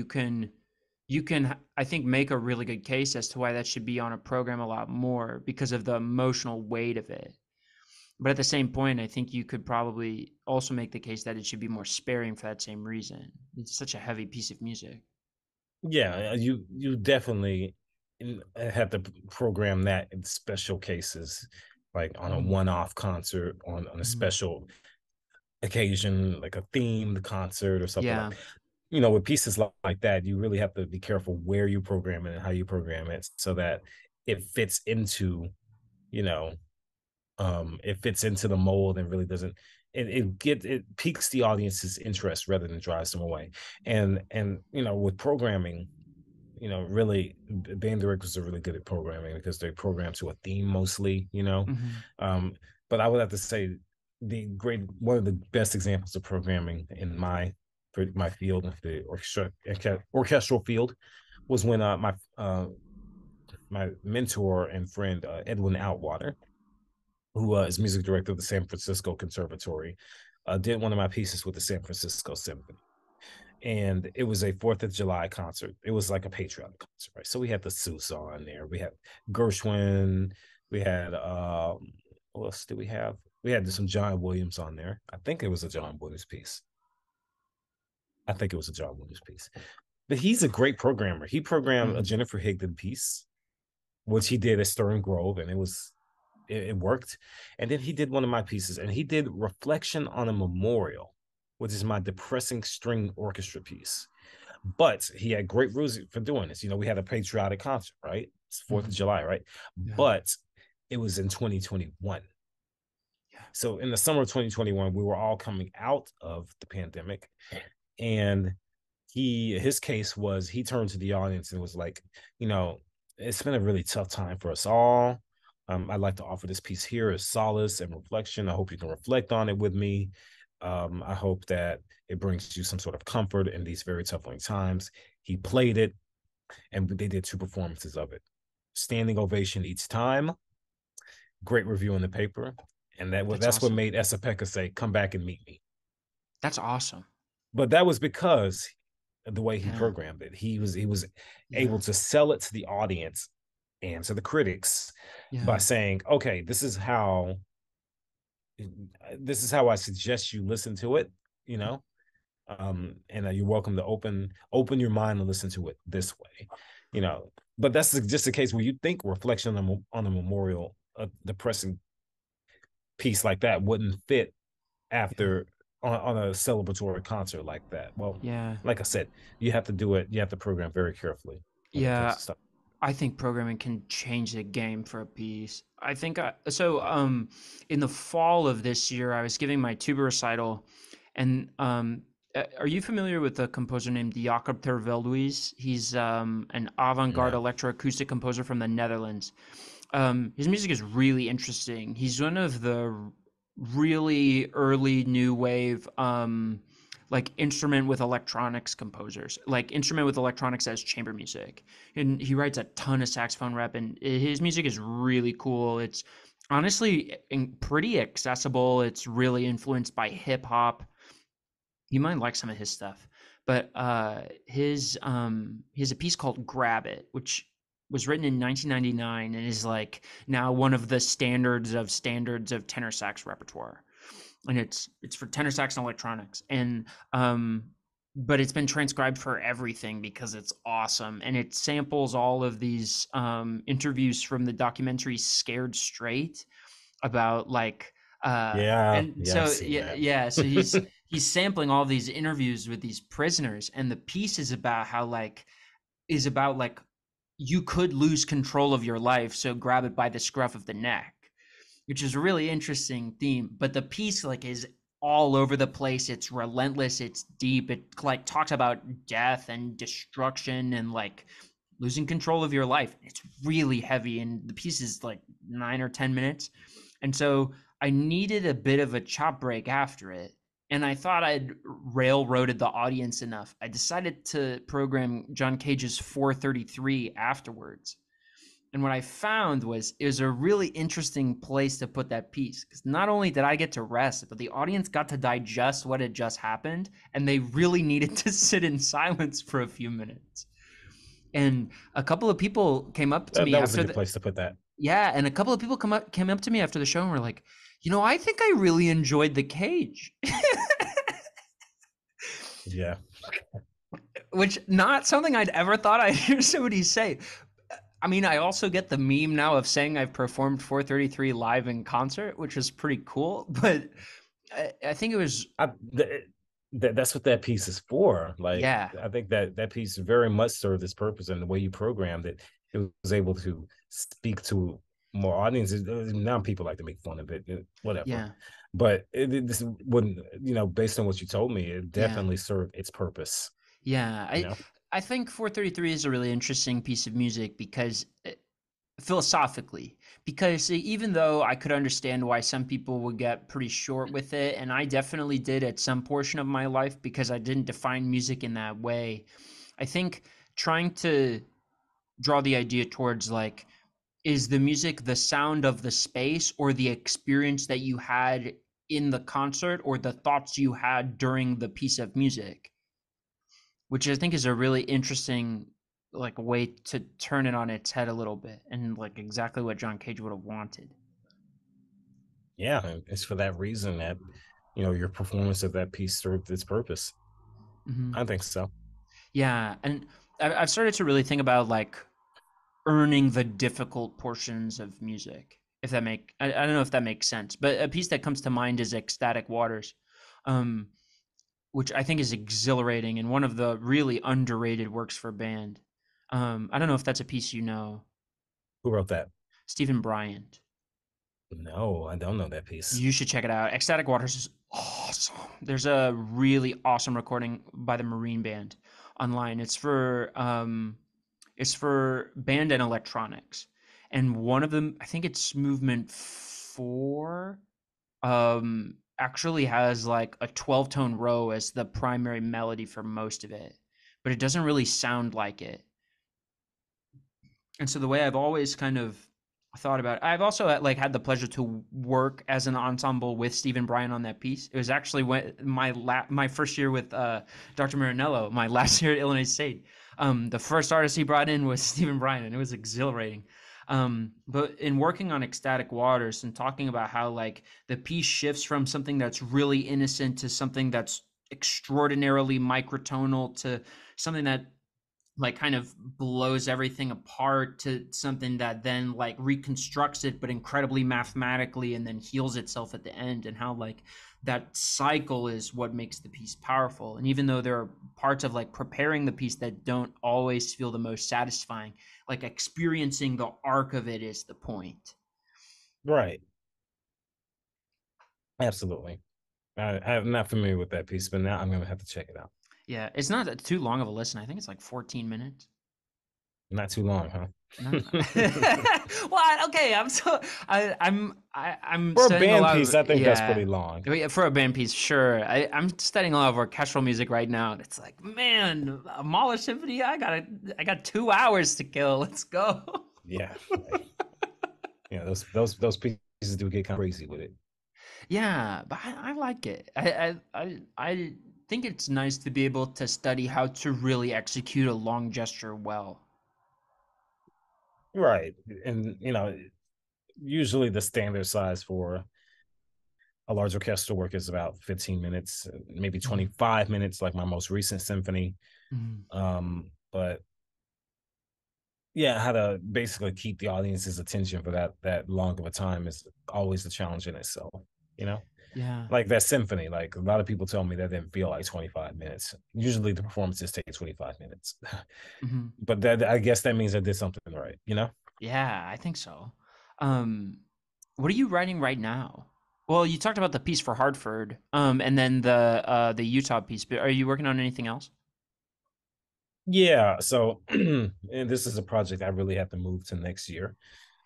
think make a really good case as to why that should be on a program a lot more because of the emotional weight of it. But at the same point, I think you could probably also make the case that it should be more sparing for that same reason. It's such a heavy piece of music. Yeah, you definitely have to program that in special cases, like on a Mhm. one-off concert, on a Mhm. special occasion, like a themed concert or something Yeah. like. With pieces like that, you really have to be careful where you program it and how you program it so that it fits into, you know, it fits into the mold and really doesn't. It piques the audience's interest rather than drives them away. And with programming, really band directors are really good at programming because they program to a theme mostly. Mhm. Um, but I would have to say one of the best examples of programming in my field, the orchestral field, was when my mentor and friend Edwin Outwater who is music director of the San Francisco Conservatory, did one of my pieces with the San Francisco Symphony. And it was a Fourth of July concert. It was like a patriotic concert, right? So we had the Sousa on there. We had Gershwin. We had what else did we have? We had some John Williams on there. I think it was a John Williams piece. I think it was a John Williams piece. But he's a great programmer. He programmed a Jennifer Higdon piece, which he did at Stern Grove, and it worked. And then he did one of my pieces, and he did Reflection on a Memorial, which is my depressing string orchestra piece. But he had great rules for doing this. We had a patriotic concert, right? It's 4th of July, right? Yeah. But it was in 2021. Yeah. So in the summer of 2021, we were all coming out of the pandemic. And his case was he turned to the audience and was like, it's been a really tough time for us all. I'd like to offer this piece here as solace and reflection. I hope you can reflect on it with me. I hope that it brings you some sort of comfort in these very tough times. He played it, and they did 2 performances of it. Standing ovation each time. Great review in the paper. And that's awesome. What made Esapeka say, come back and meet me. That's awesome. But that was because of the way he programmed it. He was able to sell it to the audience and to the critics by saying, okay, this is how I suggest you listen to it, and you're welcome to open your mind and listen to it this way, but that's just a case where you think Reflection on a Memorial, a depressing piece like that wouldn't fit after on a celebratory concert like that. Well, like I said, you have to do it. You have to program very carefully. I think programming can change the game for a piece. I think in the fall of this year, I was giving my tuba recital, and are you familiar with a composer named Jacob ter Veldhuis? He's an avant-garde electroacoustic composer from the Netherlands. His music is really interesting. He's one of the really early new wave like instrument with electronics composers, like instrument with electronics as chamber music. And he writes a ton of saxophone rep, and his music is really cool. It's honestly pretty accessible. It's really influenced by hip hop. You might like some of his stuff, but he has a piece called Grab It, which was written in 1999 and is like now one of the standards of tenor sax repertoire. And it's for tenor sax and electronics. And but it's been transcribed for everything because it's awesome. And it samples all of these interviews from the documentary Scared Straight about like so he's sampling all these interviews with these prisoners, and the piece is about how you could lose control of your life, so grab it by the scruff of the neck, which is a really interesting theme. But the piece is all over the place. It's relentless. It's deep. It talks about death and destruction and losing control of your life. It's really heavy, and the piece is 9 or 10 minutes. And so I needed a bit of a chop break after it. And I thought I'd railroaded the audience enough. I decided to program John Cage's 433 afterwards. And what I found was it was a really interesting place to put that piece, because not only did I get to rest, but the audience got to digest what had just happened, and they really needed to sit in silence for a few minutes. And a couple of people came up to me. That was a good place to put that. Yeah, and a couple of people came up to me after the show and were like, I think I really enjoyed the Cage. Yeah. Which not something I'd ever thought I'd hear somebody say. I mean, I also get the meme now of saying I've performed 433 live in concert, which is pretty cool. But I think it was... that's what that piece is for. I think that piece very much served its purpose, and the way you programmed it, it was able to speak to more audiences. Now people like to make fun of it, whatever. Yeah. But this wouldn't, based on what you told me, it definitely served its purpose. Yeah. I think 433 is a really interesting piece of music because philosophically, because even though I could understand why some people would get pretty short with it, and I definitely did at some portion of my life because I didn't define music in that way, I think trying to draw the idea towards is the music the sound of the space or the experience that you had in the concert or the thoughts you had during the piece of music, which I think is a really interesting like way to turn it on its head a little bit and like exactly what John Cage would have wanted. Yeah, it's for that reason that your performance of that piece served its purpose. Mm-hmm. I think so. Yeah, and I've started to really think about like earning the difficult portions of music. If that make I don't know if that makes sense, but a piece that comes to mind is Ecstatic Waters, um, which I think is exhilarating and one of the really underrated works for band. I don't know if that's a piece you know. Who wrote that? Stephen Bryant. No, I don't know that piece. You should check it out. Ecstatic Waters is awesome. There's a really awesome recording by the Marine Band online. It's for band and electronics. And one of them, I think it's movement 4, actually has like a 12-tone row as the primary melody for most of it. But it doesn't really sound like it. And so the way I've always kind of thought about it, I've also like had the pleasure to work as an ensemble with Stephen Bryan on that piece. It was actually when my first year with Dr. Marinello, my last year at Illinois State. The first artist he brought in was Stephen Bryan, and it was exhilarating. But in working on Ecstatic Waters and talking about how like the piece shifts from something that's really innocent to something that's extraordinarily microtonal to something that like kind of blows everything apart to something that then like reconstructs it but incredibly mathematically and then heals itself at the end, and how like that cycle is what makes the piece powerful. And even though there are parts of like preparing the piece that don't always feel the most satisfying, like experiencing the arc of it is the point. Right. Absolutely. I'm not familiar with that piece, but now I'm gonna have to check it out. Yeah, it's not too long of a listen. I think it's like 14 minutes. Not too long, No. huh? Well, okay. I'm For a studying a band lot piece, of, I think that's yeah. pretty long. Yeah, for a band piece, sure. I'm studying a lot of orchestral music right now, and it's like, man, a Mahler symphony. I got 2 hours to kill. Let's go. Yeah. Yeah, those pieces do get kind of crazy with it. Yeah, but I like it. I think it's nice to be able to study how to really execute a long gesture well. Right. And usually the standard size for a large orchestral work is about 15 minutes, maybe Mhm. 25 minutes, like my most recent symphony. Mhm. But yeah, how to basically keep the audience's attention for that long of a time is always a challenge in itself, you know? Yeah. Like that symphony, like a lot of people tell me that didn't feel like 25 minutes. Usually the performances take 25 minutes. Mhm. But that, I guess that means I did something right, you know? Yeah, I think so. Um, what are you writing right now? Well, you talked about the piece for Hartford, and then the Utah piece, but are you working on anything else? Yeah. So and this is a project I really have to move to next year.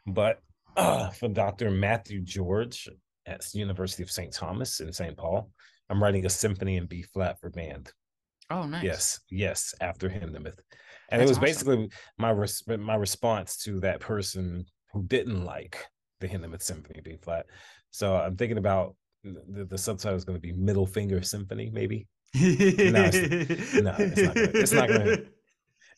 But for Dr. Matthew George at the University of St. Thomas in St. Paul, I'm writing a symphony in B flat for band. Oh, nice. Yes, yes, after Hindemith. And it That's was awesome. basically my response to that person who didn't like the Hindemith Symphony B flat. So I'm thinking about the subtitle is going to be Middle Finger Symphony, maybe. No, it's not gonna. It's not gonna.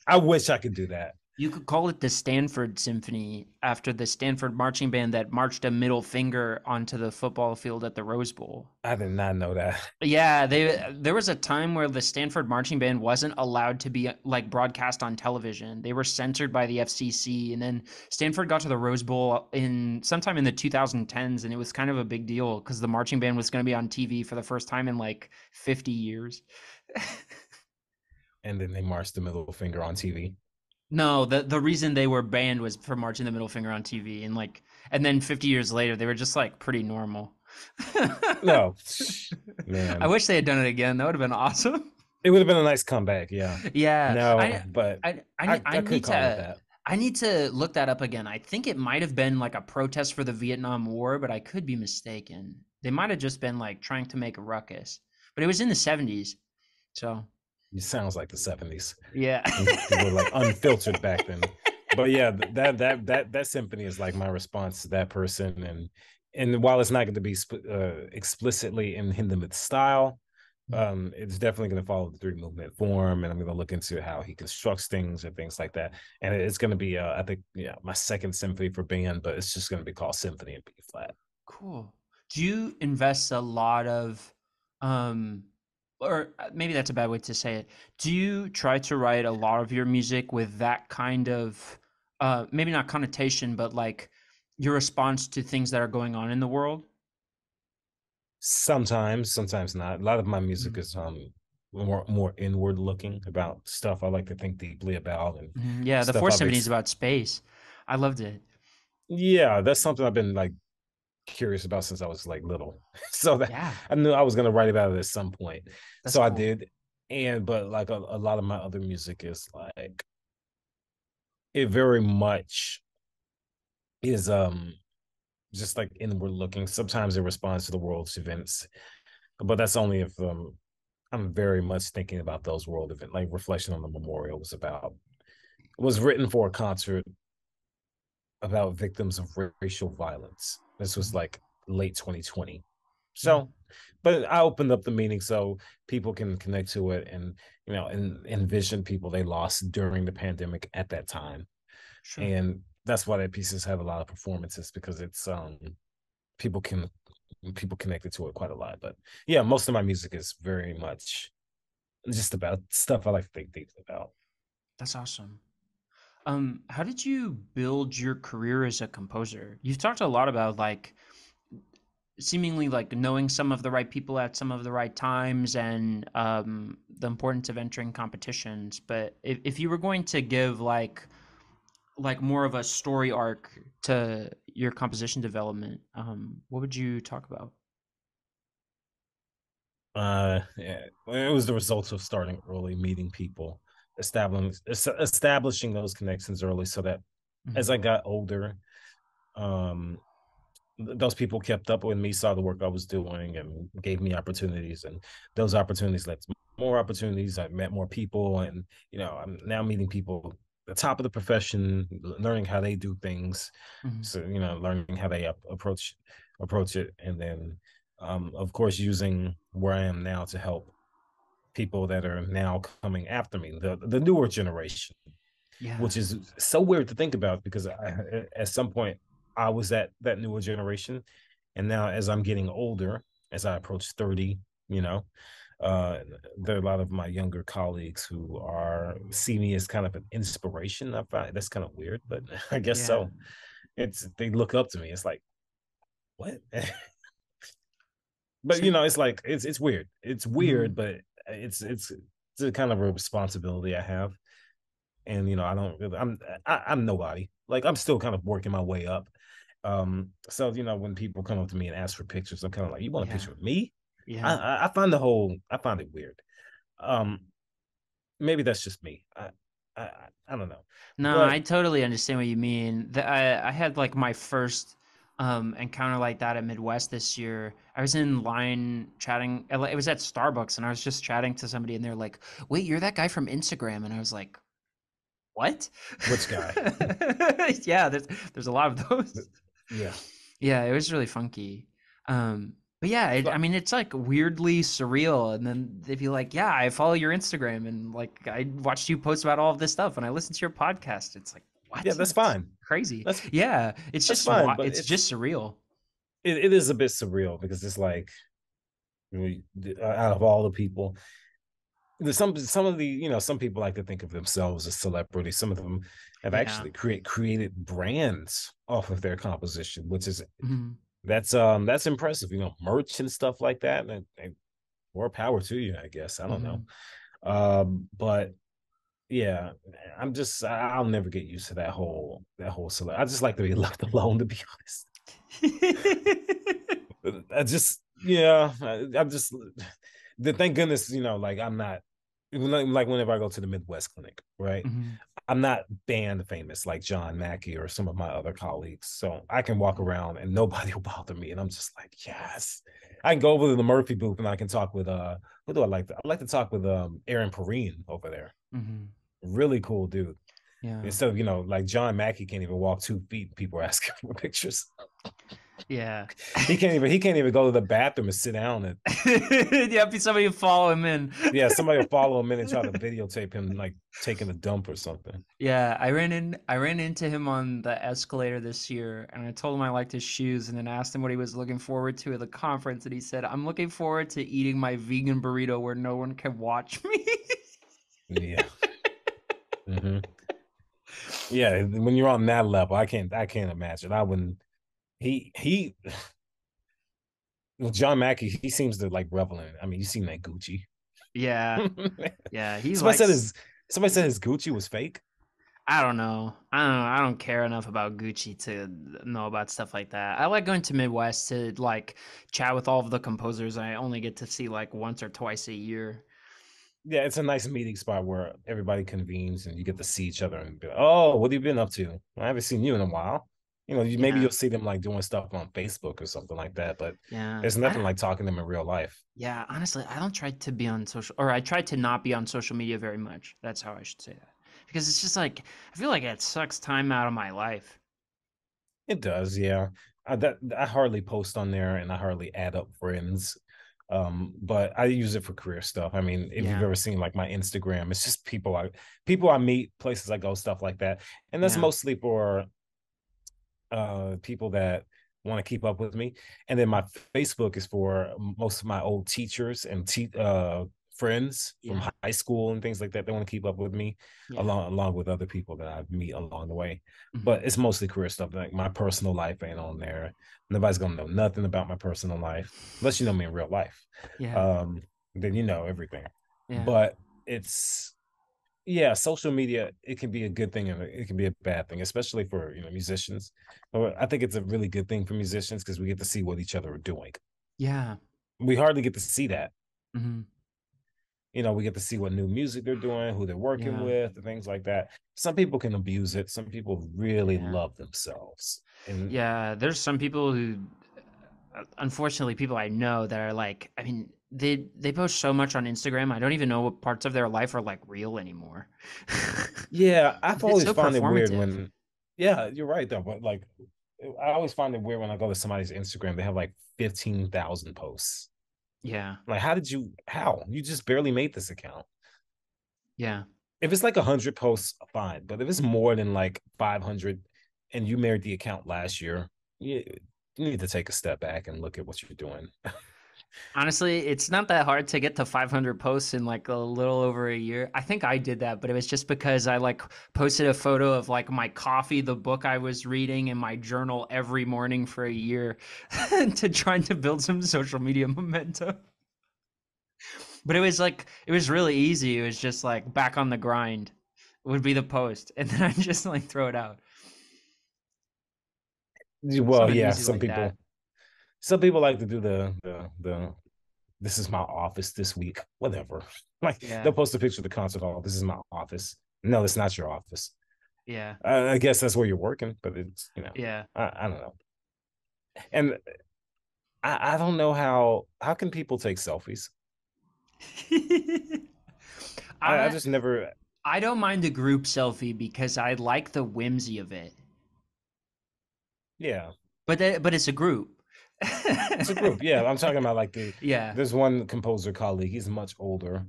I wish I could do that. You could call it the Stanford Symphony after the Stanford marching band that marched a middle finger onto the football field at the Rose Bowl. I did not know that. Yeah, there was a time where the Stanford marching band wasn't allowed to be like broadcast on television. They were censored by the FCC, and then Stanford got to the Rose Bowl in sometime in the 2010s, and it was kind of a big deal because the marching band was going to be on TV for the first time in like 50 years. And then they marched the middle finger on TV. No, the reason they were banned was for marching the middle finger on TV, and like, and then 50 years later, they were just like pretty normal. No, I man, wish they had done it again. That would have been awesome. it would have been a nice comeback. Yeah. Yeah, No, but I I could need call it to that. look that up again. I think it might have been like a protest for the Vietnam War, but I could be mistaken. They might have just been like trying to make a ruckus, but it was in the 70s. So It sounds like the 70s yeah. when people were like unfiltered back then. But yeah, that symphony is like my response to that person, and while it's not going to be explicitly in Hindemith's style, it's definitely going to follow the three movement form, and I'm going to look into how he constructs things and things like that. And it's going to be, I think, yeah, my second symphony for band, but it's just going to be called Symphony in B flat. Cool. Do you invest a lot of, um, or maybe that's a bad way to say it. Do you try to write a lot of your music with that kind of, maybe not connotation, but like your response to things that are going on in the world? Sometimes, sometimes not. A lot of my music Mhm. is more inward looking about stuff I like to think deeply about and Mhm. Yeah, the stuff Fourth I've Symphony is about space. I loved it. yeah, that's something I've been like curious about since I was like little. So that Yeah, I knew I was gonna write about it at some point. that's So I cool. did. And but like a lot of my other music is like it very much is just like inward looking. Sometimes it responds to the world's events, but that's only if I'm very much thinking about those world events. Like Reflection on the Memorial was written for a concert about victims of racial violence. This was Mhm. like late 2020. Yeah, So, but I opened up the meaning so people can connect to it and, and envision people they lost during the pandemic at that time. sure. And that's why that pieces have a lot of performances because it's people can people connected to it quite a lot. But yeah, most of my music is very much just about stuff I like to think deeply about. That's awesome. How did you build your career as a composer? You've talked a lot about like seemingly like knowing some of the right people at some of the right times and the importance of entering competitions. But if you were going to give like more of a story arc to your composition development, what would you talk about? Yeah, it was the results of starting early, meeting people, establishing those connections early, so that as Mhm. I got older, um, those people kept up with me, saw the work I was doing, and gave me opportunities. And those opportunities led to more opportunities. I met more people, and I'm now meeting people at the top of the profession, learning how they do things. Mhm. So learning how they approach it, and then, of course, using where I am now to help people that are now coming after me, the newer generation, Yeah. which is so weird to think about because at some point I was that newer generation, and now as I'm getting older, as I approach 30, you know, there are a lot of my younger colleagues who are see me as kind of an inspiration. I find that's kind of weird, but I guess Yeah. so. It's they look up to me. It's like what, but So it's like it's weird. It's weird, mhm. but it's a kind of a responsibility I have. And I don't really, I'm nobody. Like I'm still kind of working my way up. So when people come up to me and ask for pictures, I'm kind of like, you want a Yeah. picture of me? Yeah. I find it weird. Um, Maybe that's just me. I don't know, No, but I totally understand what you mean. I had like my first encounter like that at Midwest this year. I was in line chatting. It was at Starbucks, and I was just chatting to somebody, and they're like, "Wait, you're that guy from Instagram?" And I was like, "What?" which guy? Yeah, there's a lot of those. Yeah. Yeah, it was really funky. But yeah, I mean, it's like weirdly surreal. And then they'd be like, "Yeah, I follow your Instagram, and like I watched you post about all of this stuff, and I listened to your podcast." It's like, Yeah, what? that's It's fine. crazy. That's Yeah, that's fine, but it's just surreal. it is a bit surreal because it's like out of all the people, some of the some people like to think of themselves as celebrities. Some of them have Yeah. actually created brands off of their composition, which is Mhm. that's impressive. Merch and stuff like that. And more power to you, I guess. I don't know. Mhm. But yeah, I'll never get used to that whole I just like to be left alone, to be honest. I just yeah, I'm just thank goodness, like I'm not like whenever I go to the Midwest clinic, right? Mhm. I'm not band famous like John Mackey or some of my other colleagues. So I can walk around and nobody will bother me. And I'm just like, yes. I can go over to the Murphy booth and I can talk with who do I like to talk with Aaron Perrine over there. Mhm. Really cool dude. Yeah. Instead of, like John Mackey can't even walk 2 feet. People are asking for pictures. Yeah. He can't even go to the bathroom and sit down and Yeah, somebody follow him in. yeah, somebody will follow him in and try to videotape him like taking a dump or something. Yeah, I ran into him on the escalator this year, and I told him I liked his shoes, and then asked him what he was looking forward to at the conference, and he said, "I'm looking forward to eating my vegan burrito where no one can watch me." Yeah. Hmm. Yeah, when you're on that level, I can't imagine. I wouldn't. He well, John Mackey, he seems to like revel in it. I mean, you seen that Gucci. Yeah, yeah, he somebody said likes. his somebody said his Gucci was fake. I don't know. I don't know. I don't care enough about Gucci to know about stuff like that. I like going to Midwest to like chat with all of the composers I only get to see like once or twice a year. Yeah, it's a nice meeting spot where everybody convenes and you get to see each other and be like, oh, what have you been up to? I haven't seen you in a while. Maybe Yeah, you'll see them like doing stuff on Facebook or something like that, but yeah. there's nothing like talking to them in real life. Yeah, honestly, I don't try to be on social, or I try to not be on social media very much. That's how I should say that. Because it's just like, I feel like it sucks time out of my life. It does, yeah. I hardly post on there and I hardly add up friends. But I use it for career stuff. I mean, if you've Yeah, ever seen like my Instagram, it's just people I meet, places I go, stuff like that. And that's yeah, mostly for people that want to keep up with me. And then my Facebook is for most of my old teachers and friends from yeah, high school and things like that. They want to keep up with me yeah. along with other people that I meet along the way. Hmm. But it's mostly career stuff. Like my personal life ain't on there. Nobody's gonna know nothing about my personal life unless you know me in real life. Yeah, Um, then you know everything. yeah, But it's yeah, social media, it can be a good thing and it can be a bad thing, especially for musicians. But I think it's a really good thing for musicians because we get to see what each other are doing. yeah. We hardly get to see that. Hmm. We get to see what new music they're doing, who they're working Yeah, with, and things like that. Some people can abuse it. Some people really yeah, love themselves. And yeah. There's some people who, unfortunately, people I know that are like, I mean, they post so much on Instagram. I don't even know what parts of their life are like real anymore. yeah, I've It's always so found it weird performative. when, yeah, you're right though. But like, I always find it weird when I go to somebody's Instagram, they have like 15,000 posts. Yeah, Like, how? You just barely made this account. yeah. If it's like 100 posts, fine. But if it's more than like 500 and you married the account last year, you need to take a step back and look at what you're doing. Honestly, it's not that hard to get to 500 posts in like a little over a year. I think I did that, but it was just because I like posted a photo of like my coffee, the book I was reading, and my journal every morning for a year to trying to build some social media momentum. But it was like it was really easy. It was just like back on the grind would be the post, and then I just like throw it out. Well, Something yeah, easy like that. some people like to do the this is my office this week, whatever. Like they'll Yeah, post a picture of the concert hall. This is my office. No, it's not your office. yeah, I guess that's where you're working, but it's yeah. I don't know. And I don't know how can people take selfies? I I just never. I don't mind a group selfie because I like the whimsy of it. Yeah, But it's a group. it's a group. Yeah, I'm talking about like Yeah. there's one composer colleague. He's much older.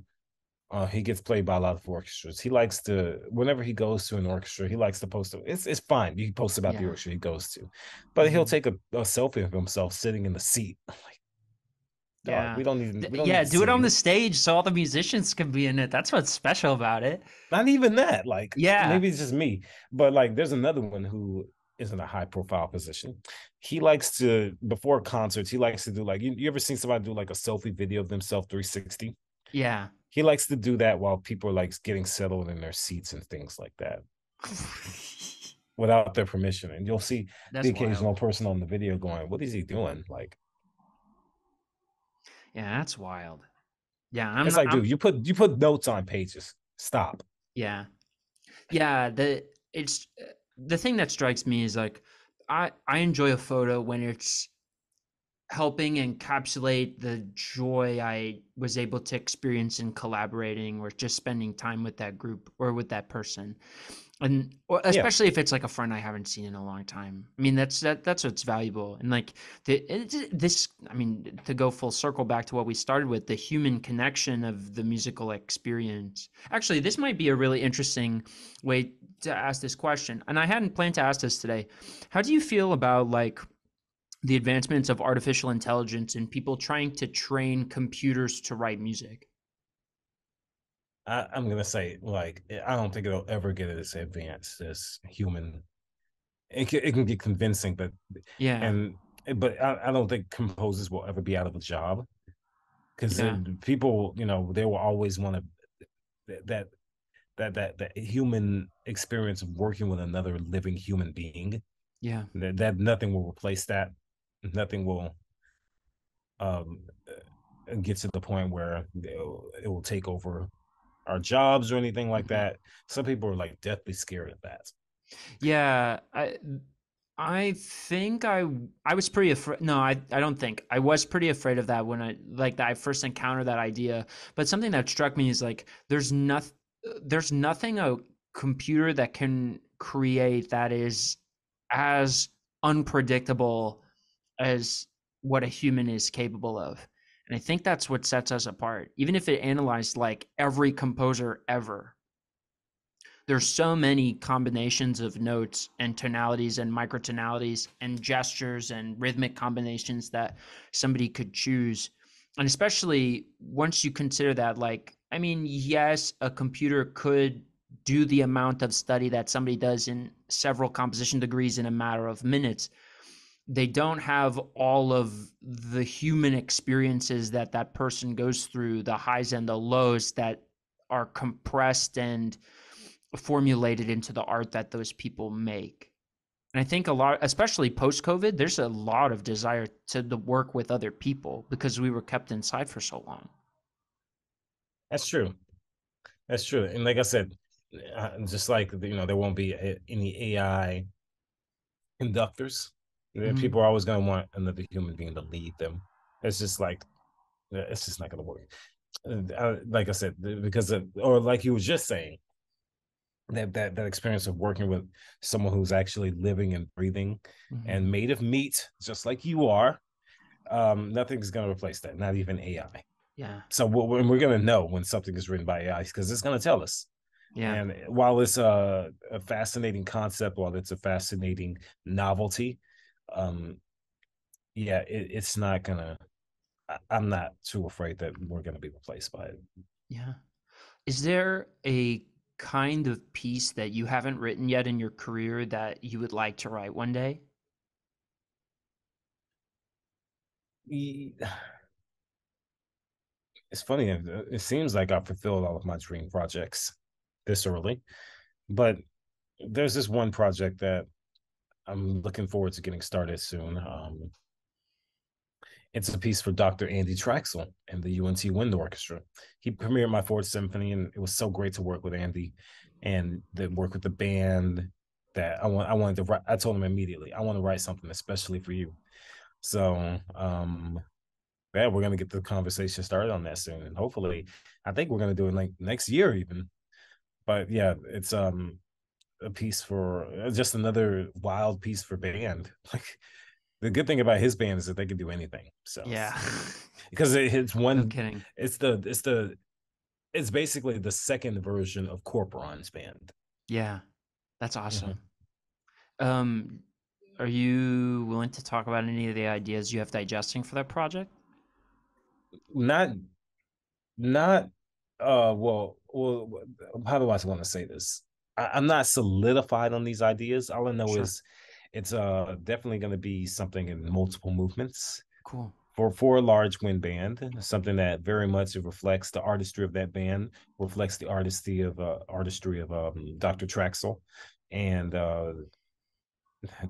He gets played by a lot of orchestras. He likes to, whenever he goes to an orchestra, he likes to post. It's fine. He posts about the Yeah. orchestra he goes to, but he'll Hmm. take a selfie of himself sitting in the seat. I'm like, dog, Yeah. we don't need Yeah, to do see it on the you. stage so all the musicians can be in it. That's what's special about it. Not even that. Like Yeah. maybe it's just me, but like there's another one who is in a high profile position. He likes to before concerts. He likes to do like you ever seen somebody do like a selfie video of themselves 360? Yeah. He likes to do that while people are like getting settled in their seats and things like that without their permission. And you'll see the That's wild. occasional person on the video going, "What is he doing?" Like Yeah, that's wild. Yeah, I'm it's not like, dude, I'm you put notes on pages. Stop. yeah. Yeah, it's the thing that strikes me is like I enjoy a photo when it's helping encapsulate the joy I was able to experience in collaborating or just spending time with that group or with that person. And or Yeah. especially if it's like a friend I haven't seen in a long time. I mean, that's what's valuable. And like this, I mean, to go full circle back to what we started with, the human connection of the musical experience. Actually, this might be a really interesting way to ask this question. And I hadn't planned to ask this today. How do you feel about like the advancements of artificial intelligence and people trying to train computers to write music? I'm gonna say, like, I don't think it'll ever get as advanced as human. It can get convincing, Yeah, and but I don't think composers will ever be out of a job, because yeah, people, they will always want to that that human experience of working with another living human being. yeah. That nothing will replace that. Nothing will um get to the point where it will take over our jobs or anything like Mhm. that. Some people are like deathly scared of that. Yeah, I think I was pretty afraid. No, I don't think I was pretty afraid of that when I first encountered that idea. But something that struck me is like there's nothing a computer that can create that is as unpredictable as what a human is capable of. And I think that's what sets us apart. Even if it analyzed like every composer ever, there's so many combinations of notes and tonalities and microtonalities and gestures and rhythmic combinations that somebody could choose. And especially once you consider that, like, I mean, yes, a computer could do the amount of study that somebody does in several composition degrees in a matter of minutes. They don't have all of the human experiences that that person goes through, the highs and the lows that are compressed and formulated into the art that those people make. And I think a lot, especially post COVID, there's a lot of desire to work with other people because we were kept inside for so long. That's true. That's true. And like I said, just like there won't be any AI conductors. Mm-hmm. People are always going to want another human being to lead them. It's just like it's just not going to work. Like I said, because or like you were just saying, that experience of working with someone who's actually living and breathing Mm-hmm. and made of meat, just like you are, nothing's going to replace that, not even AI. Yeah. So we're going to know when something is written by AI because it's going to tell us. Yeah. And while it's a fascinating concept, while it's a fascinating novelty, um, yeah, it's not gonna. I'm not too afraid that we're gonna be replaced by it. Yeah. Is there a kind of piece that you haven't written yet in your career that you would like to write one day? It's funny. It seems like I've fulfilled all of my dream projects this early, but there's this one project that I'm looking forward to getting started soon. It's a piece for Dr. Andy Traxel and the UNT Wind Orchestra. He premiered my fourth symphony, and it was so great to work with Andy and to work with the band. That I wanted to write. I told him immediately, I want to write something especially for you. So, yeah, we're gonna get the conversation started on that soon, and hopefully, I think we're gonna do it like next year even. But yeah, it's a piece for just another wild piece for band. Like the good thing about his band is that they can do anything. So Yeah. because it's No one, kidding. it's basically the second version of Corporon's band. Yeah. That's Mm-hmm. awesome. Um, are you willing to talk about any of the ideas you have digesting for that project? Not not well, how do I want to say this? I'm not solidified on these ideas. All I know Sure. is it's definitely going to be something in multiple movements Cool. for a large wind band, something that very much reflects the artistry of that band, reflects the artistry of Dr. Traxel, and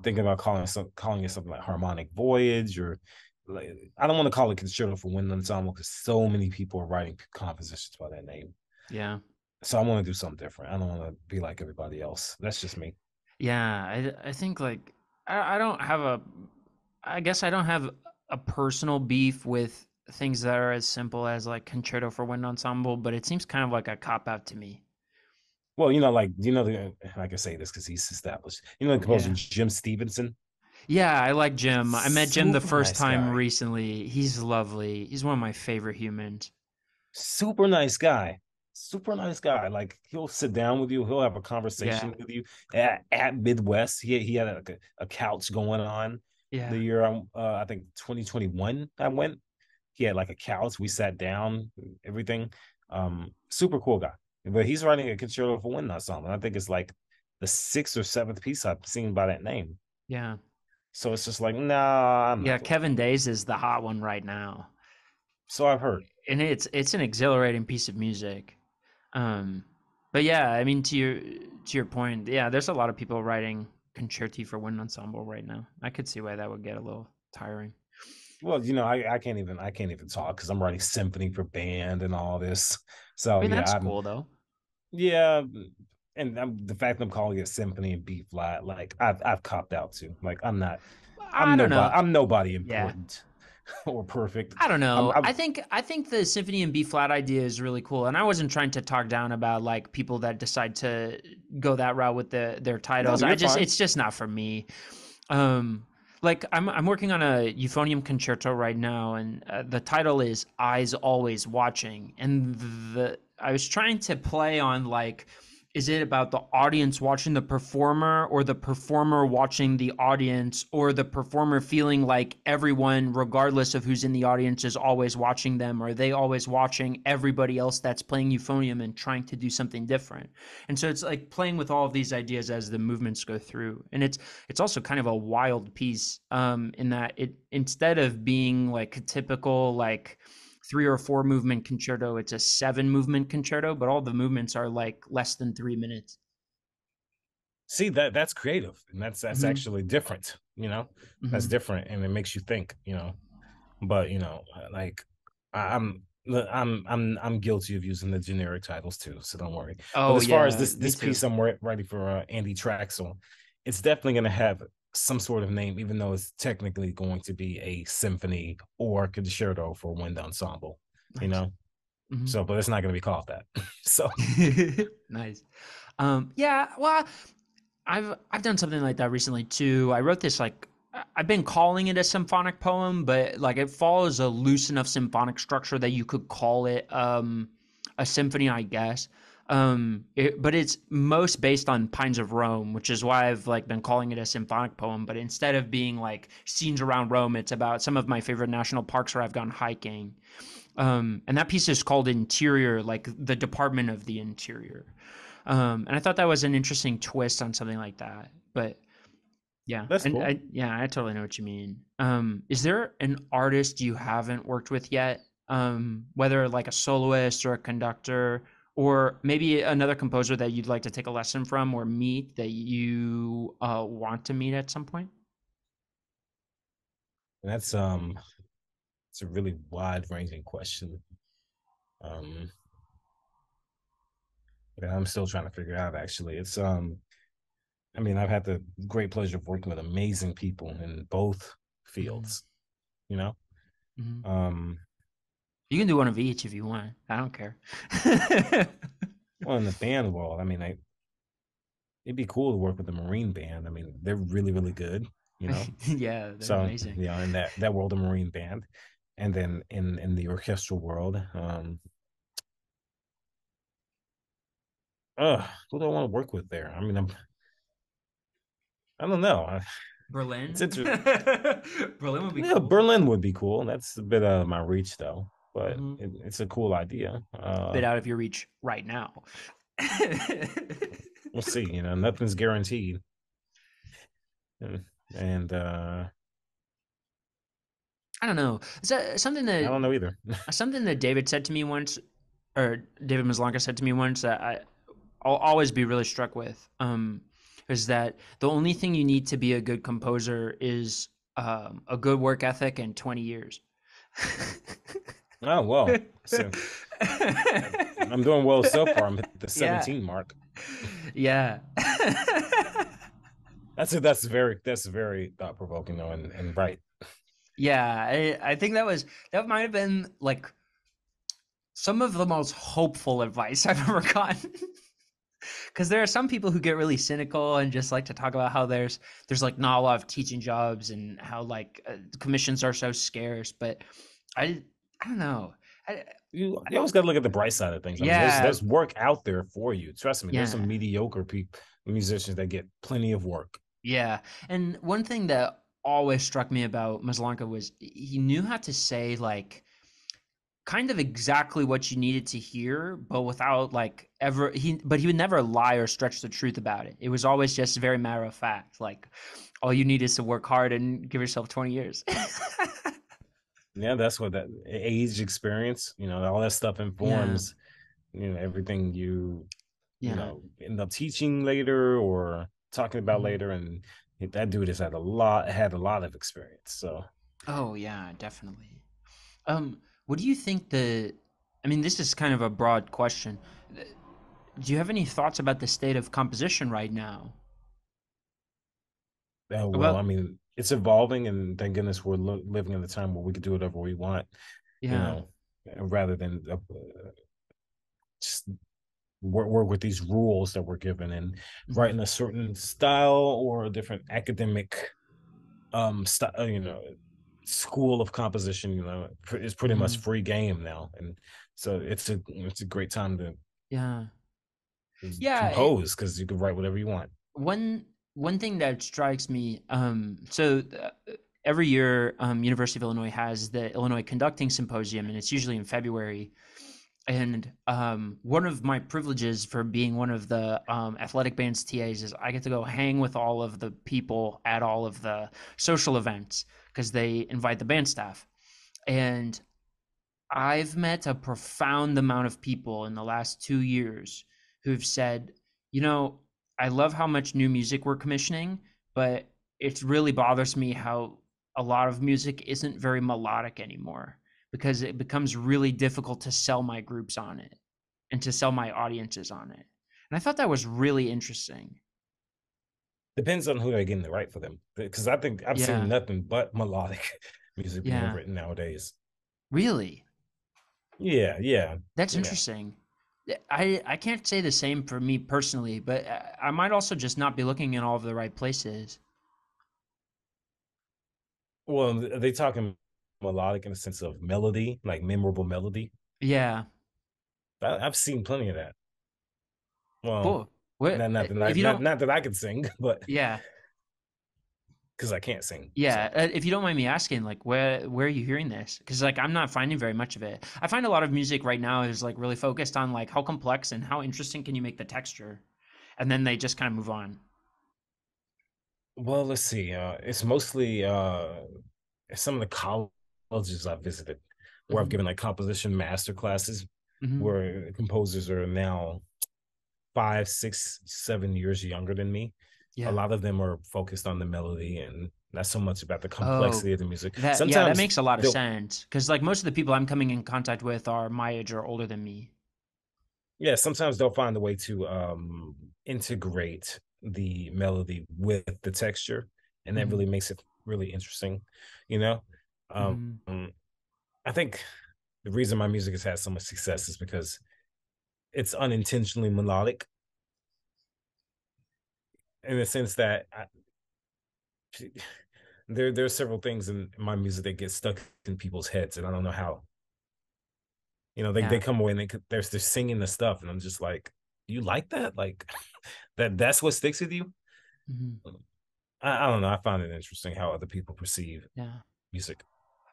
thinking about calling it something like Harmonic Voyage, or like, I don't want to call it Concerto for Wind Ensemble because so many people are writing compositions by that name. Yeah. So I want to do something different. I don't want to be like everybody else. That's just me. Yeah. I think like I don't have a I guess I don't have a personal beef with things that are as simple as like concerto for wind ensemble, but it seems kind of like a cop out to me. Well, like I can say this because he's established. The composer Yeah. Jim Stevenson, Yeah, I like Jim. I met Jim the super first nice time guy. recently. He's lovely. He's one of my favorite humans. Super nice guy. Super nice guy. Like he'll sit down with you, he'll have a Yeah. conversation with you at Midwest. He had a couch going on the Yeah. year I think 2021 I went. He had like a couch. We sat down, everything. Super cool guy. But he's writing a concerto for wind ensemble. I think it's like the sixth or seventh piece I've seen by that name. Yeah. So it's just like, nah, I'm Yeah, not doing Kevin Days is the hot one right now. so I've heard. And it's an exhilarating piece of music. Um but yeah, I mean to your point, yeah, there's a lot of people writing concerti for wind ensemble right now. I could see why that would get a little tiring. Well, I can't even talk because I'm writing symphony for band and all this. I So mean, yeah, that's I'm cool though. yeah, and the fact that I'm calling it symphony and B flat, like I've copped out too. Like I don't know. I'm nobody Yeah. important or perfect. I don't know. I'm I think the symphony and B flat idea is really cool, and I wasn't trying to talk down about like people that decide to go that route with their no, titles. you're fine. It's just not for me. Um, like I'm working on a euphonium concerto right now, and the title is "Eyes Always Watching," and the I was trying to play on like, is it about the audience watching the performer, or the performer watching the audience, or the performer feeling like everyone, regardless of who's in the audience, is always watching them? Or are they always watching everybody else that's playing euphonium and trying to do something different? And so it's like playing with all of these ideas as the movements go through. And it's also kind of a wild piece, in that it, instead of being like a typical like 3 or 4 movement concerto, it's a 7 movement concerto, but all the movements are like less than 3 minutes. See that's creative and that's Mm-hmm. actually different. That's Mm-hmm. different and it makes you think. But like I'm guilty of using the generic titles too, so don't worry. But Oh as far as yeah, this me piece too. I'm writing for Andy Traxel, it's definitely going to have some sort of name, even though it's technically going to be a symphony or concerto for wind ensemble. You Nice. know, Mm-hmm. so but it's not going to be called that. So Nice. Yeah. Well, I've done something like that recently too. I wrote this like, I've been calling it a symphonic poem, but like it follows a loose enough symphonic structure that you could call it a symphony, I guess. But it's most based on Pines of Rome, which is why I've like been calling it a symphonic poem. But instead of being like scenes around Rome, it's about some of my favorite national parks where I've gone hiking. And that piece is called Interior, like the Department of the Interior. And I thought that was an interesting twist on something like that. But yeah, that's and cool. I totally know what you mean. Is there an artist you haven't worked with yet? Whether like a soloist or a conductor, or maybe another composer that you'd like to take a lesson from or meet, that you want to meet at some point? And that's it's a really wide ranging question. Um, that I'm still trying to figure out. Actually, it's I mean, I've had the great pleasure of working with amazing people in both Mm-hmm. fields. You know, Mm-hmm. um, You can do one of each if you want. I don't care. well, in the band world, I mean, it'd be cool to work with the Marine band. I mean, they're really, really good. You know, Yeah, they're so amazing. in that world of Marine band, and then in the orchestral world, who do I want to work with there? I mean, I don't know. It's Berlin. interesting. Berlin would be Yeah, cool. Berlin would be cool. That's a bit out of my reach though, but Hmm. it's a cool idea. Bit out of your reach right now. We'll see. Nothing's guaranteed, and I don't know. Is that I don't know either. something that David said to me once, or David Maslanka said to me once, that I'll always be really struck with? Is that the only thing you need to be a good composer is a good work ethic and 20 years. Oh well, so I'm doing well so far. I'm at the Yeah. 17 mark. Yeah. That's very thought provoking though, and right. Yeah, I think that might have been like some of the most hopeful advice I've ever gotten. Because there are some people who get really cynical and just like to talk about how there's like not a lot of teaching jobs and how like commissions are so scarce. But I I don't know. I, You always got to look at the bright side of things. I mean, yeah, there's work out there for you. Trust me. There's some yeah, mediocre people, musicians that get plenty of work. yeah. And one thing that always struck me about Maslanka was he knew how to say like kind of exactly what you needed to hear, but without like ever he would never lie or stretch the truth about it. It was always just very matter of fact. Like all you need is to work hard and give yourself 20 years. Yeah, that's what that age experience, all that stuff Yeah. informs, everything you Yeah. know, end up teaching later or talking about Mhm. later. And that dude has had a lot of experience. So Oh yeah, definitely. What do you think I mean, this is kind of a broad question. Do you have any thoughts about the state of composition right now? well, I About mean, it's evolving, and thank goodness we're living in a time where we can do whatever we want, you yeah. know, rather than just work with these rules that we're given and Mhm. writing a certain style or a different academic style, school of composition, is pretty much Mhm. free game now. And so it's a great time to Yeah. Yeah, compose because you can write whatever you want. one one thing that strikes me, every year, University of Illinois has the Illinois Conducting Symposium, and it's usually in February. And one of my privileges for being one of the athletic band's TAs is I get to go hang with all of the people at all of the social events because they invite the band staff. And I've met a profound amount of people in the last 2 years who've said, you know, I love how much new music we're commissioning, but it really bothers me how a lot of music isn't very melodic anymore because it becomes really difficult to sell my groups on it and to sell my audiences on it. And I thought that was really interesting. Depends on who they're getting to write for them, because I think I've seen Yeah. nothing but melodic music being Yeah. written nowadays. Really? Yeah, yeah, That's yeah. interesting. I can't say the same for me personally, but I might also just not be looking in all of the right places. Well, they talking melodic in the sense of melody, like memorable melody. Yeah. I've seen plenty of that. Well, Cool. What not that I if you not don't not that I can sing, but yeah. because I can't sing. Yeah, So, if you don't mind me asking, like where are you hearing this? Because like I'm not finding very much of it. I find a lot of music right now is like really focused on like how complex and how interesting can you make the texture, and then they just kind of move on. well, let's see. It's mostly some of the colleges I've visited where I've Hmm. given like composition master classes Hmm. where composers are now 5, 6, 7 years younger than me. A Yeah. lot of them are focused on the melody and not so much about the Oh, complexity of the music. that Sometimes makes a lot of they'll, sense because like most of the people I'm coming in contact with are my age or older than me. yeah, sometimes they'll find a way to integrate the melody with the texture, and that Hmm. really makes it really interesting. You know, um, Hmm. I think the reason my music has had so much success is because it's unintentionally melodic in the sense that there are several things in my music that get stuck in people's heads, and I don't know how. They Yeah. come away and they're singing the stuff, and I'm just like, you like that? Like that's what sticks with you? Hmm. I don't know. I find it interesting how other people perceive Yeah. music.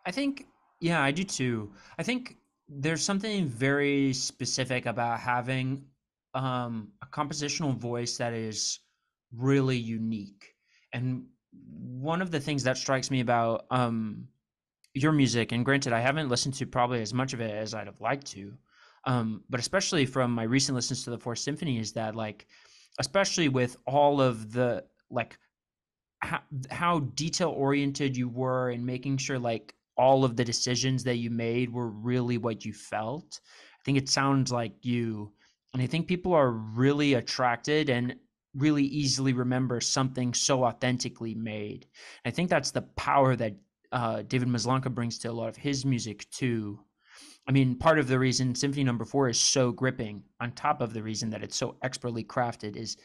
I think, yeah, I do too. I think there's something very specific about having a compositional voice that is really unique. And one of the things that strikes me about your music, and granted, I haven't listened to probably as much of it as I'd have liked to, but especially from my recent listens to the Fourth Symphony, is that like, especially with all of the like how detail oriented you were in making sure like all of the decisions that you made were really what you felt. I think it sounds like you, and I think people are really attracted and really easily remember something so authentically made. I think that's the power that David Maslanka brings to a lot of his music too. I mean, part of the reason Symphony Number 4 is so gripping, on top of the reason that it's so expertly crafted, is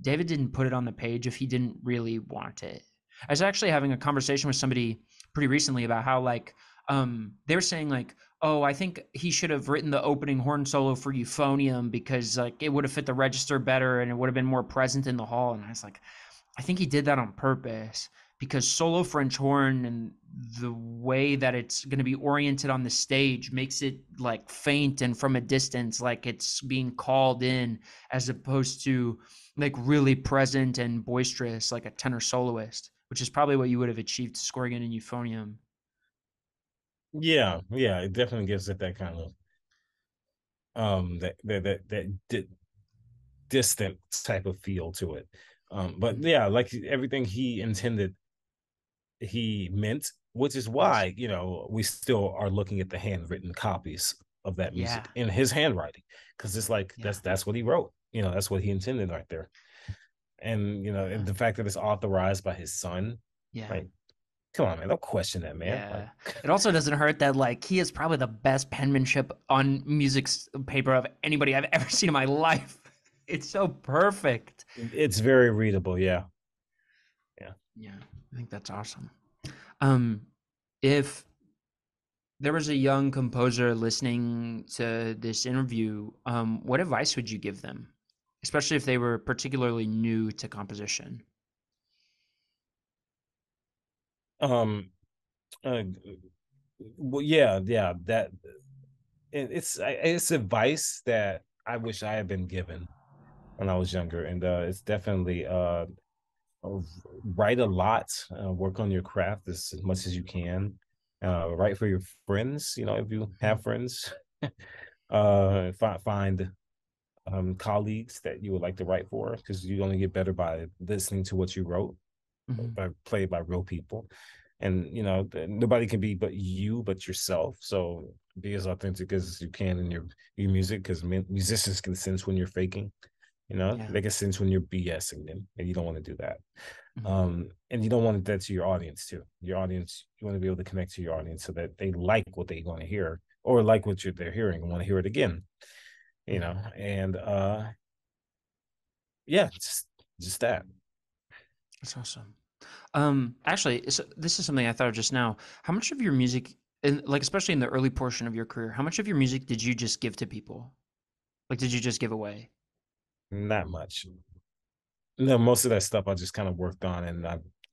David didn't put it on the page if he didn't really want it. I was actually having a conversation with somebody pretty recently about how like they were saying like, oh, I think he should have written the opening horn solo for Euphonium because like it would have fit the register better and it would have been more present in the hall. And I was like, I think he did that on purpose because solo French horn and the way that it's going to be oriented on the stage makes it like faint and from a distance, like it's being called in, as opposed to like really present and boisterous like a tenor soloist, which is probably what you would have achieved scoring it in Euphonium. Yeah, yeah, it definitely gives it that kind of that distant type of feel to it. But Mm, yeah, like everything he intended, he meant, which is yes. why, we still are looking at the handwritten copies of that Yeah. music in his handwriting, because it's like Yeah. that's what he wrote. That's what he intended right there. And Yeah. and the fact that it's authorized by his son, Yeah. like, come on, man, don't question that, man. Like, Yeah. It also doesn't hurt that like he is probably the best penmanship on music's paper of anybody I've ever seen in my life. It's so perfect. it's very readable. Yeah, yeah. Yeah, I think that's awesome. Um, if there was a young composer listening to this interview, what advice would you give them, especially if they were particularly new to composition? Um, uh, well, yeah, yeah. That it's advice that I wish I had been given when I was younger, and it's definitely write a lot, work on your craft as much as you can, write for your friends, if you have friends, find colleagues that you would like to write for, because you only get better by listening to what you wrote, Mm-hmm. by played by real people. And nobody can be but yourself, so be as authentic as you can in your music, because musicians can sense when you're faking. Yeah. They can sense when you're BSing them, and you don't want to do that. Mm-hmm. And you don't want that to your audience too. Your audience, you want to be able to connect to your audience so that they like what they want to hear, or like what they're hearing and want to hear it again. Mm-hmm. And yeah, just that. That's awesome. Actually, this is something I thought of just now. How much of your music, and like especially in the early portion of your career, how much of your music did you just give to people? Like, did you just give away? Not much. No, most of that stuff I just kind of worked on, and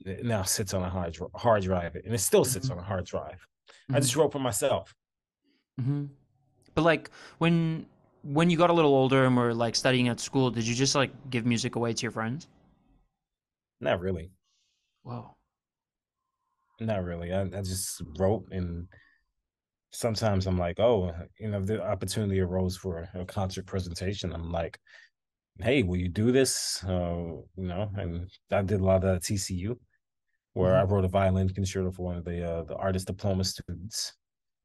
it now sits on a hard drive, and it still sits Mm-hmm. on a hard drive. I Mm-hmm. just wrote for myself. Mm-hmm. But like when you got a little older and were like studying at school, did you just like give music away to your friends? Not really. Whoa. Not really. I just wrote, and sometimes I'm like, oh, if the opportunity arose for a concert presentation, I'm like, hey, will you do this? And I did a lot of TCU, where I Mm-hmm. wrote a violin concerto for one of the artist diploma students,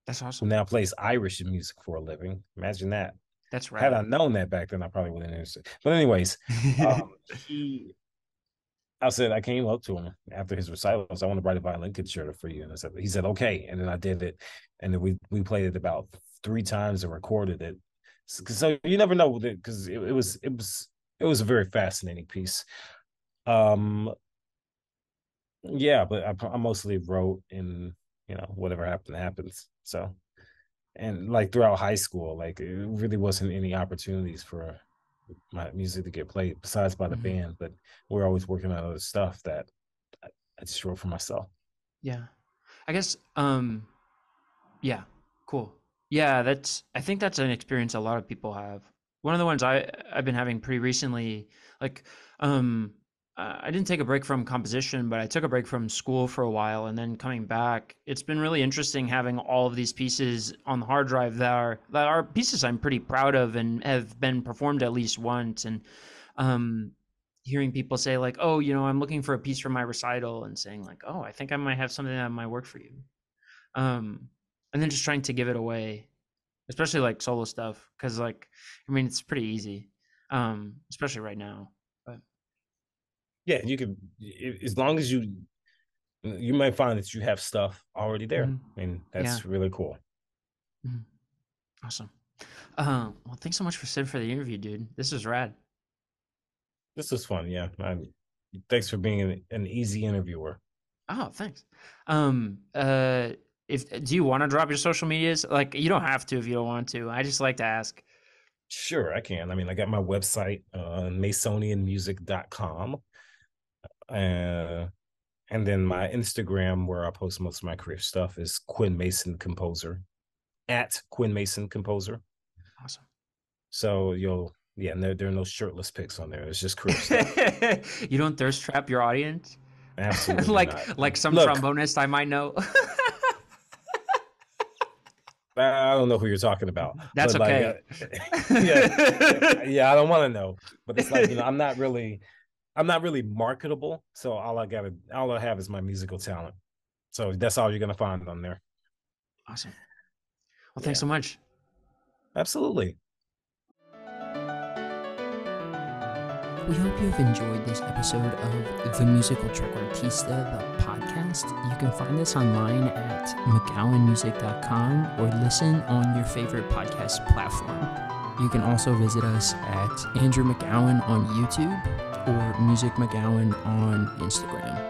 That's who awesome. now plays Irish music for a living. Imagine that. That's Had I rad. known that back then, I probably wouldn't have interested. But anyways, he I said, I came up to him after his recitals. I want to write a violin concerto for you. And he said, okay. And then I did it. And then we played it about 3 times and recorded it. So you never know, because it was a very fascinating piece. Um, yeah, but I mostly wrote, and whatever happened happens. So, and like throughout high school, like it really wasn't any opportunities for my music to get played besides by the Mhm. band, but we're always working on other stuff that I just wrote for myself. Yeah. I guess yeah, cool. Yeah, I think that's an experience a lot of people have. One of the ones I've been having pretty recently, like um I didn't take a break from composition, but I took a break from school for a while and then coming back. It's been really interesting having all of these pieces on the hard drive that are pieces I'm pretty proud of and have been performed at least once, and um hearing people say like, "Oh, I'm looking for a piece for my recital," and saying like, "Oh, I think I might have something that might work for you." um and then just trying to give it away, especially like solo stuff, because like I mean it's pretty easy, especially right now, but Yeah, you can, as long as you might find that you have stuff already there, mhm. and Yeah. that's really cool. Mhm. Awesome. Well, thanks so much for sitting for the interview, dude. This was rad. This was fun. Yeah. Thanks for being an easy interviewer. Oh, thanks. Um, uh, if do you want to drop your social medias? Like, you don't have to if you don't want to. I just like to ask. Sure, I can. I mean, I got my website, masonianmusic.com. Uh, and then my Instagram, where I post most of my career stuff, is Quinn Mason Composer, at Quinn Mason Composer. Awesome. So yeah, and there are no shirtless pics on there. It's just career stuff. You don't thirst trap your audience? Absolutely not. Like some Look, trombonist I might know. I don't know who you're talking about. That's but okay. Yeah, I don't want to know. But it's like, I'm not really marketable. So all I have is my musical talent. So that's all you're gonna find on there. Awesome. Well, thanks so much. Absolutely. We hope you've enjoyed this episode of The Musical Trick Artista, the podcast. You can find us online at mcgowanmusic.com or listen on your favorite podcast platform. You can also visit us at Andrew McGowan on YouTube or Music McGowan on Instagram.